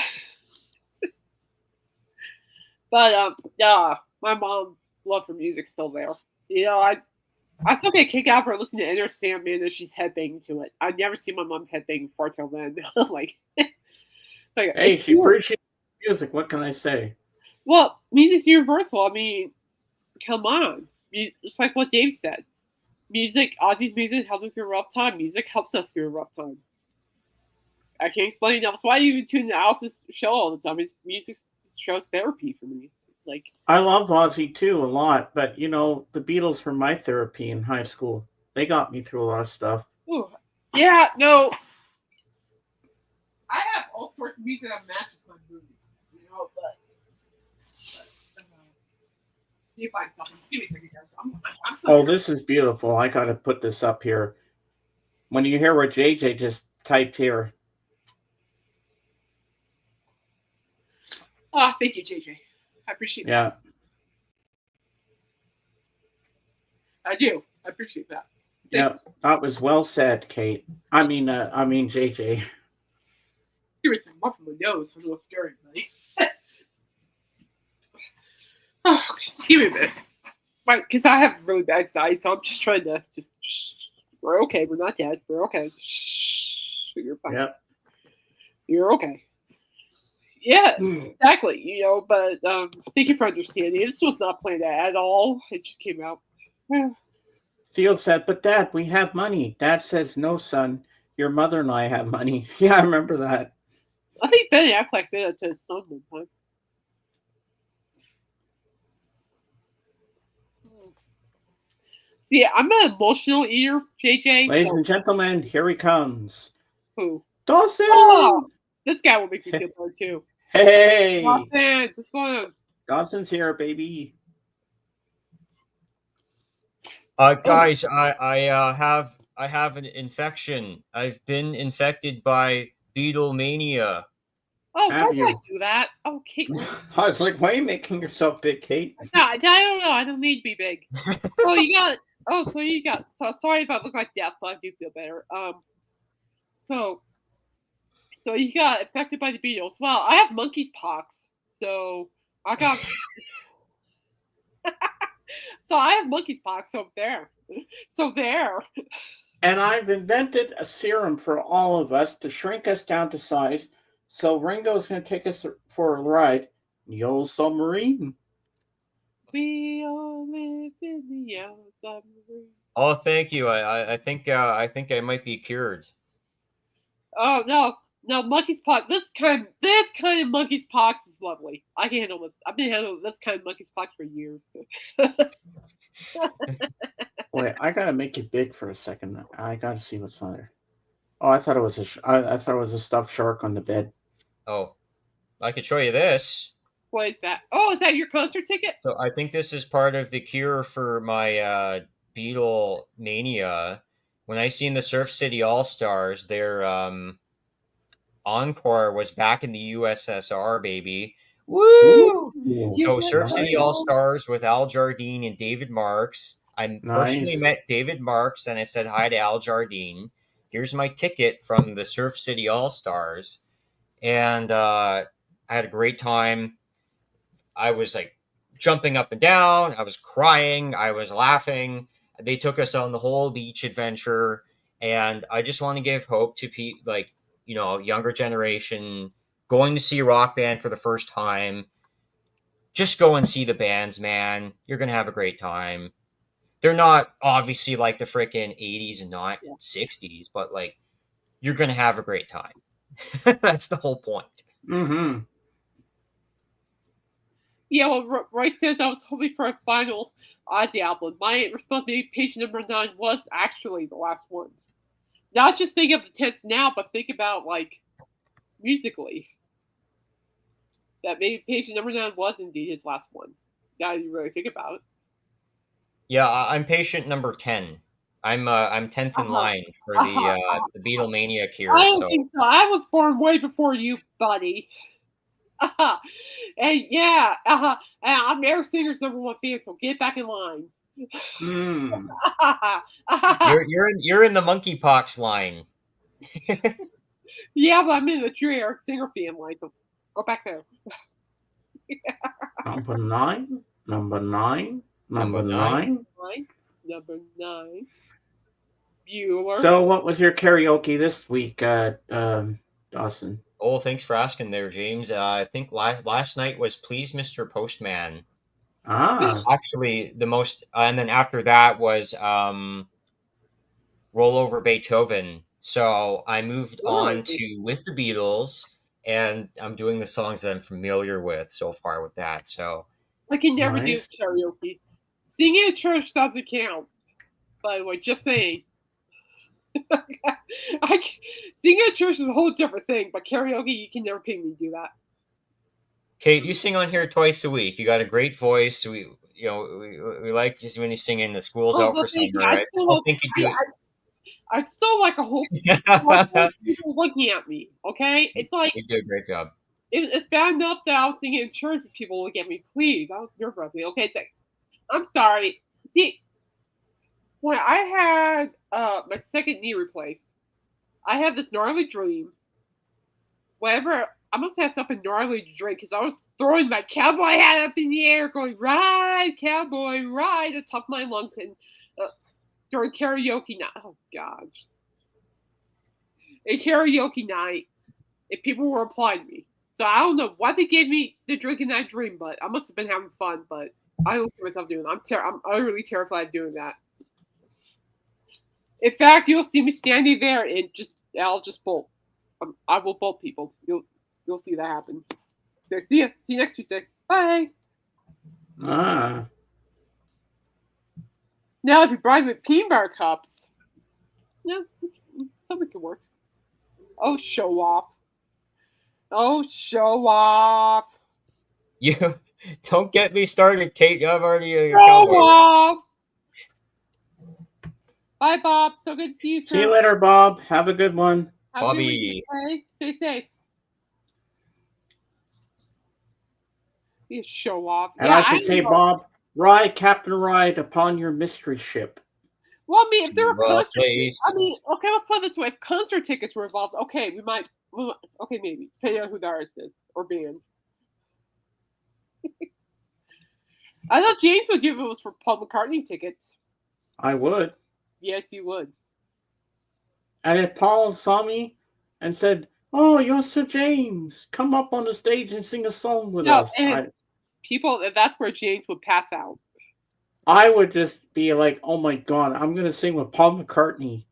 But yeah, my mom's love for music's still there. You know, I still get a kick out for listening to Enter Sandman as she's headbanging to it. I've never seen my mom headbang before till then. like hey, she appreciates music. What can I say? Well, music's universal. I mean, come on. It's like what Dave said. Ozzy's music helped me through a rough time. Music helps us through a rough time. I can't explain enough. That's why I even tune to Alice's show all the time. His music shows therapy for me. It's like I love Ozzy too a lot, but you know, the Beatles were my therapy in high school. They got me through a lot of stuff. Ooh. Yeah, no. I have all sorts of music that matches my mood. You know, but you find something. Just give me a second, guys. Oh, this is beautiful. I got to put this up here. When you hear what JJ just typed here. Oh, thank you, JJ. I appreciate that. Yeah. I do. I appreciate that. Yeah, that was well said, Kate. I mean, JJ. Seriously, I'm up from my nose. I'm a little scary, buddy. Oh, excuse me a minute. Right, because I have really bad anxiety, so I'm just trying to we're okay. We're not dead. We're okay. You're fine. Yep. You're okay. Yeah, exactly. But thank you for understanding. This was not planned at all. It just came out. Theo said, but Dad, we have money. Dad says, no, son. Your mother and I have money. Yeah, I remember that. I think Ben Affleck said that to his son one time. See, I'm an emotional eater, JJ. Ladies and gentlemen, here he comes. Who? Dawson! Oh, this guy will make me feel better too. Hey! Dawson, what's going on? Dawson's here, baby. Guys, I have an infection. I've been infected by Beatlemania. Oh, Have don't you? I do that? Oh, Kate. I was like, why are you making yourself big, Kate? No, I don't know. I don't need to be big. Oh, you got. Oh, so you got. So sorry if I look like death, but I do feel better. So you got affected by the Beatles. Well, I have monkey's pox, so I got. So I have monkey's pox. So there. And I've invented a serum for all of us to shrink us down to size. So Ringo's going to take us for a ride in the old submarine. We all live in the old submarine. Oh, thank you. I think I might be cured. Oh no, monkey's pox. This kind of monkey's pox is lovely. I can handle this. I've been handling this kind of monkey's pox for years. Wait, I gotta make it big for a second. I gotta see what's on there. Oh, I thought it was I thought it was a stuffed shark on the bed. Oh, I could show you this. What is that? Oh, is that your concert ticket? So I think this is part of the cure for my Beatlemania. When I seen the Surf City All Stars, their encore was back in the USSR, baby. Woo! So Surf City All Stars with Al Jardine and David Marks. I personally met David Marks and I said hi to Al Jardine. Here's my ticket from the Surf City All Stars. And I had a great time. I was like jumping up and down. I was crying. I was laughing. They took us on the whole beach adventure. And I just want to give hope to younger generation going to see a rock band for the first time. Just go and see the bands, man. You're going to have a great time. They're not obviously like the freaking 80s and not 60s, but like you're going to have a great time. That's the whole point. Mm-hmm. Yeah, well, Roy says I was hoping for a final Ozzy album. My response to patient number 9 was actually the last one. Not just think of the tense now, but think about like musically. That maybe patient number 9 was indeed his last one. Now you really think about it. Yeah, I'm patient number 10. I'm 10th in line for the Beatlemania cure. I don't think so. I was born way before you, buddy. And yeah, and I'm Eric Singer's #1 fan, so get back in line. You're in the monkeypox line. Yeah, but I'm in the true Eric Singer fan line, so go back there. Number 9. Bueller. So, what was your karaoke this week, Dawson? Oh, thanks for asking there, James. I think last night was Please Mr. Postman. Actually, the most, and then after that was Roll Over Beethoven. So I moved on to With the Beatles, and I'm doing the songs that I'm familiar with so far with that. So I can never do karaoke. Singing at church doesn't count. By the way, just saying. Singing at church is a whole different thing, but karaoke, you can never pay me to do that. Kate, you sing on here twice a week. You got a great voice. We like just when you sing in the school's out for summer. I think you do. I still like a whole people looking at me. Okay, it's like you do a great job. It's bad enough that I was singing in church and people look at me. Please, I was nerve-wracking. Okay, so I'm sorry. See, when I had my second knee replaced, I had this gnarly dream. Whatever, I must have something gnarly to drink because I was throwing my cowboy hat up in the air, going, ride, cowboy, ride, at the top of my lungs, and during karaoke night. Oh, gosh. In karaoke night, and people were applying to me. So I don't know why they gave me the drink in that dream, but I must have been having fun, but I don't see myself doing that. I'm utterly terrified of doing that. In fact, you'll see me standing there and I'll just bolt. I will bolt people. You'll see that happen. So, see you. See you next Tuesday. Bye. Ah. Now, if you bribe with peanut bar cups, something could work. Oh, show off. Oh, show off. You don't get me started, Kate. I'm already a Show cowboy. off. Bye, Bob. So good to see you, sir. See you later, Bob. Have a good one. Bobby. Stay safe. You show off. And I should say, Bob, ride, Captain Ride, upon your mystery ship. Well, I mean, if there were concert tickets, okay, let's put it this way. If concert tickets were involved, okay, we might, okay, maybe. Depending on who the artist is or band. I thought James would do if it was for Paul McCartney tickets. I would. Yes, you would. And if Paul saw me and said, "Oh, you're Sir James, come up on the stage and sing a song with us," that's where James would pass out. I would just be like, "Oh my God, I'm going to sing with Paul McCartney."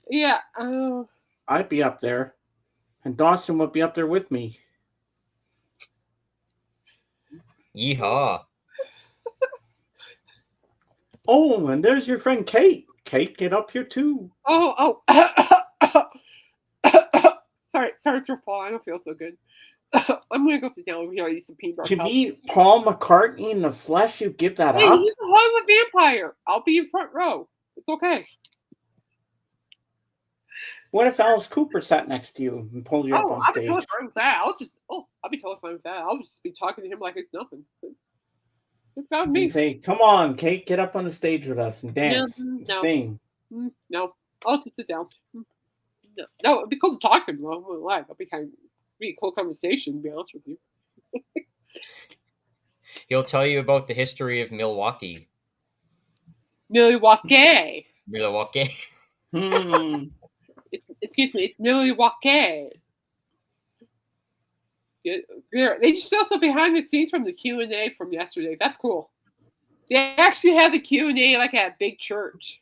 Yeah. I'd be up there. And Dawson would be up there with me. Yeehaw. Oh, and there's your friend Kate. Kate, get up here too. Oh. Sorry, Sir Paul. I don't feel so good. I'm going to go sit down over here. I'll eat some peanut butter. To meet Paul McCartney in the flesh, you give that up? He's a Hollywood vampire. I'll be in front row. It's okay. What if Alice Cooper sat next to you and pulled you up on stage? I'll be totally fine with that. I'll be totally fine with that. I'll just be talking to him like it's nothing. It's not me. You say, "Come on, Kate, get up on the stage with us and dance, sing." No, I'll just sit down. No, it'd be cool to talk to him. I won't lie. That'd be a cool conversation, to be honest with you. He'll tell you about the history of Milwaukee. Milwaukee. Excuse me, it's Milwaukee. They just showed some behind the scenes from the Q&A from yesterday. That's cool. They actually had the Q&A like at a big church.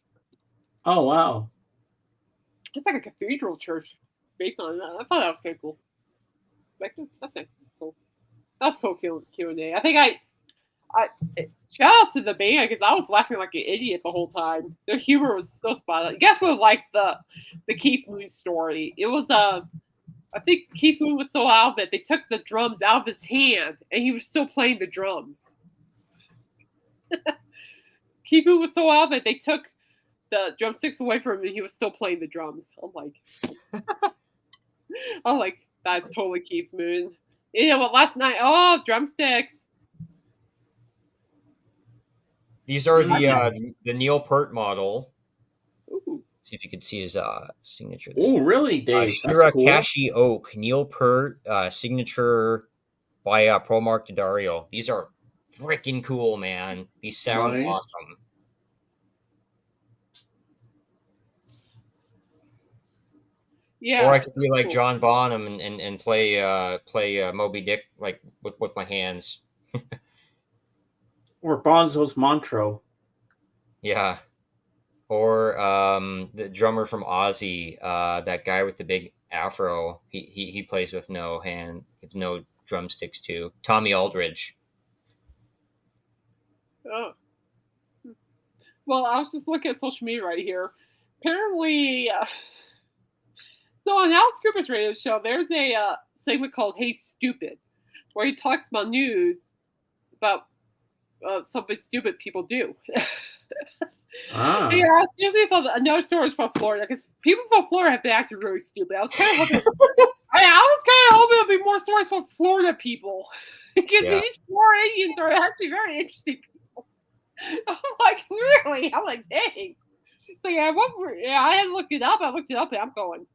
Oh, wow. It's like a cathedral church based on that. I thought that was kind of cool. Like, that's cool. That's cool Q&A. I think I shout out to the band because I was laughing like an idiot the whole time. Their humor was so spot on. You guys would have liked the Keith Moon story. It was I think Keith Moon was so out that they took the drums out of his hand and he was still playing the drums. Keith Moon was so out that they took the drumsticks away from him and he was still playing the drums. I'm like, that's totally Keith Moon. You know what? Last night, drumsticks. These are the Neil Peart model. Ooh. See if you can see his signature. Oh, really, Dave? Shirakashi Oak, Neil Peart, signature by Pro Mark Daddario. These are freaking cool, man. These sound awesome. Yeah. Or I could be like John Bonham and play Moby Dick like with my hands. Or Bonzo's Montreux. Yeah. Or the drummer from Ozzy, that guy with the big afro. He plays with no drumsticks too. Tommy Aldridge. Oh. Well, I was just looking at social media right here. Apparently, so on Alex Cooper's radio show, there's a segment called "Hey Stupid," where he talks about news about something stupid people do. Ah. Yeah, I seriously thought another story was from Florida because people from Florida have been acting really stupid. I was kind of hoping there'd be more stories from Florida people because these Florida Indians are actually very interesting people. I'm like, really? I'm like, dang. So I had looked it up. I looked it up and I'm going,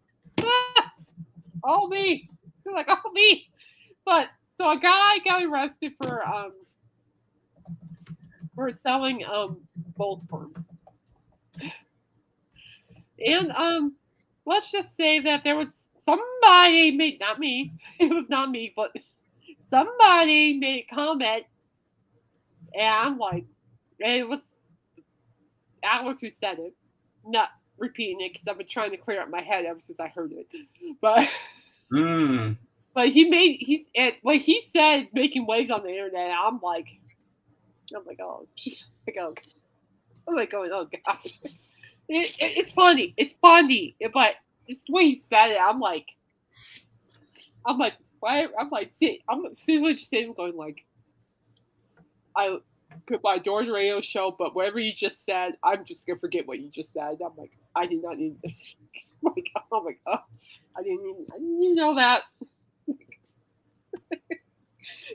oh me. like, oh me. But so a guy got arrested for selling bull sperm. And let's just say that there was somebody not me, it was not me, but somebody made a comment, and I'm like, it was Alice who said it, not repeating it because I've been trying to clear up my head ever since I heard it. But but what he said is making waves on the internet. I'm like, oh, I'm like going, oh god, it's funny, but just the way he said it, I'm like, why? I'm seriously just sitting going like, I put my door to radio show, but whatever you just said, I'm just gonna forget what you just said. I'm like, I did not need. Like, oh my god, I didn't even know that.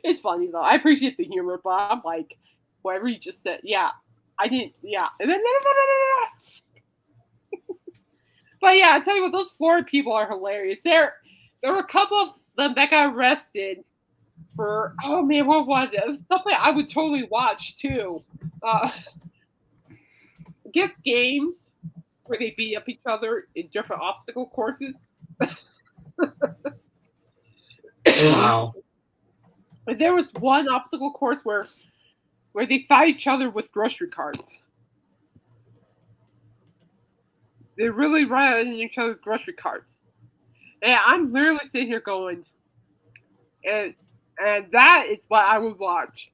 It's funny though. I appreciate the humor, but I'm like, whatever you just said, yeah, I didn't, yeah. And then, but yeah, I tell you what, those Florida people are hilarious. There were a couple of them that got arrested for, oh man, what was it? It was something I would totally watch too. Gift games where they beat up each other in different obstacle courses. Wow. But there was one obstacle course where they fight each other with grocery carts. They really run at each other with grocery carts. And I'm literally sitting here going, and that is what I would watch.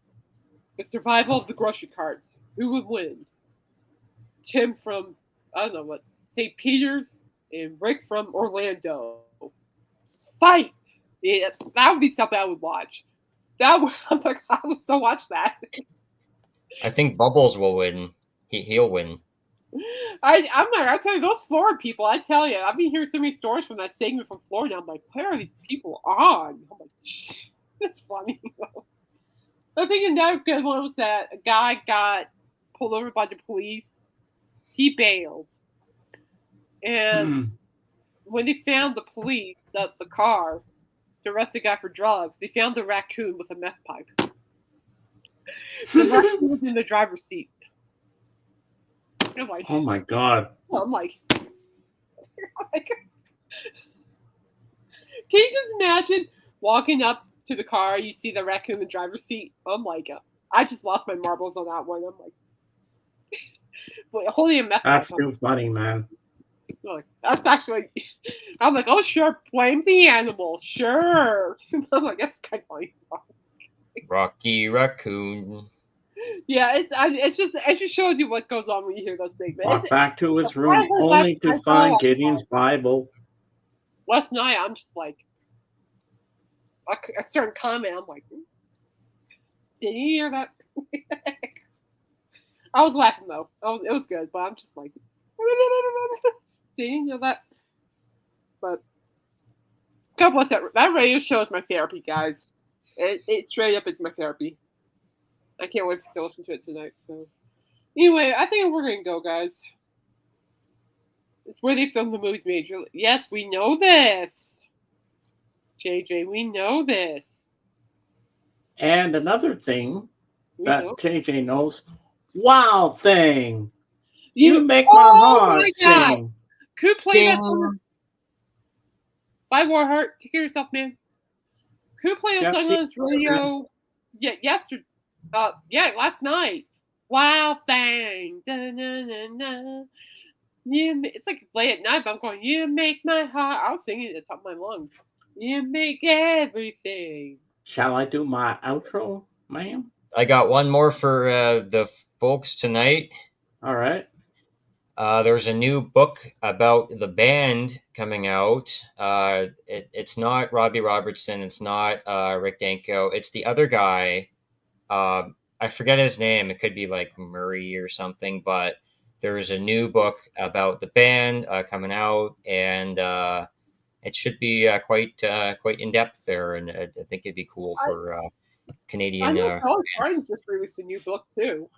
The survival of the grocery carts. Who would win? Tim from, I don't know what, St. Peter's and Rick from Orlando. Fight! Yes, that would be something I would watch. I would so watch that. I think Bubbles will win. He'll win. I tell you, those Florida people, I tell you, I've been hearing so many stories from that segment from Florida. I'm like, where are these people on? I'm like, it's funny. I think another good one was that a guy got pulled over by the police. He bailed. And when they found the police, the car, to arrest the guy for drugs, they found the raccoon with a meth pipe. The raccoon was in the driver's seat. I'm like, oh my god. I'm like, can you just imagine walking up to the car, you see the raccoon in the driver's seat? I'm like, I just lost my marbles on that one. I'm like, but holding a meth pipe. That's too funny, man. Like, that's actually, I'm like, oh sure, blame the animal, sure. I'm like, that's kind of funny. Rocky Raccoon. Yeah, it just shows you what goes on when you hear those things. Walked back to his room only to find Gideon's Bible. Last night, I'm just like, a certain comment, I'm like, did you hear that? I was laughing though. It was good, but I'm just like, did you know that? But God bless that radio show is my therapy, guys. It straight up is my therapy. I can't wait to listen to it tonight. So anyway, I think we're gonna go, guys. It's where they filmed the movies majorly. Yes, we know this. JJ, we know this. And another thing that JJ knows, wow thing. You make my heart sing. Could you play that song? By Warheart, take care of yourself, man. Could you play a song on this radio? Yeah, yesterday. Last night. Wow thing. Da-na-na-na. It's like late at night, but I'm going, you make my heart. I was singing it at the top of my lungs. You make everything. Shall I do my outro, ma'am? I got one more for the folks tonight. All right. There's a new book about the band coming out. It's not Robbie Robertson. It's not Rick Danko. It's the other guy. I forget his name. It could be like Murray or something. But there's a new book about the band coming out, and it should be quite in depth there. And I think it'd be cool for Canadian. I know Dolly Parton just released a new book too.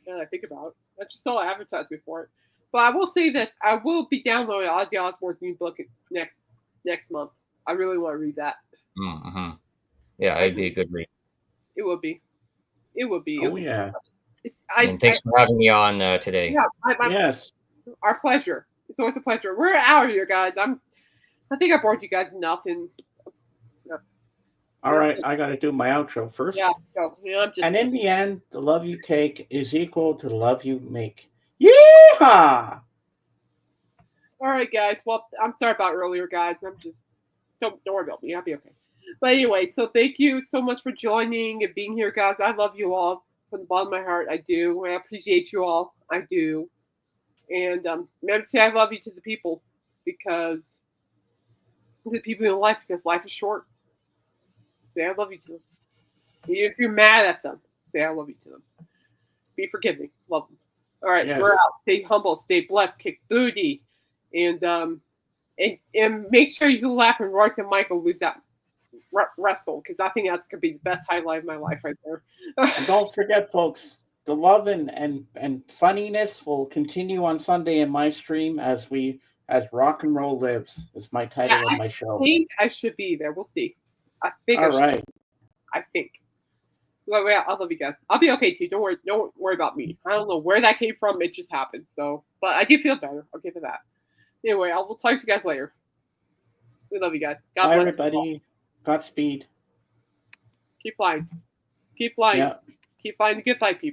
Now that I think about it, I just saw advertisement for it. But I will say this: I will be downloading Ozzy Osbourne's new book next month. I really want to read that. Mm-hmm. Yeah, it'd be a good read. It would be. It would be. Oh, yeah. And thanks for having me on today. Yeah, Yes. Our pleasure. It's always a pleasure. We're out of here, guys. I think I bored you guys enough. And all right, I got to do my outro first. Yeah. So, and in the end, the love you take is equal to the love you make. Yeehaw! All right, guys. Well, I'm sorry about earlier, guys. Don't worry about me. I'll be okay. But anyway, so thank you so much for joining and being here, guys. I love you all from the bottom of my heart. I do. I appreciate you all. I do. And remember to say I love you to the people, because to the people in life, because life is short. Say I love you to them. Even if you're mad at them, say I love you to them. Be forgiving. Love them. All right, yes. We're out. Stay humble. Stay blessed. Kick booty. And make sure you laugh when Royce and Michael lose that wrestle, because I think that's going to be the best highlight of my life right there. And don't forget, folks, the love and funniness will continue on Sunday in my stream as Rock and Roll Lives is my title of my show. I think I should be there. We'll see. I think All right. I think. Well, I love you guys. I'll be okay too. Don't worry about me. I don't know where that came from. It just happened. So, but I do feel better. I'll give it that. Anyway, I will talk to you guys later. We love you guys. God bless everybody. Godspeed. Keep flying. Keep flying. Yeah. Keep flying the good fight, people.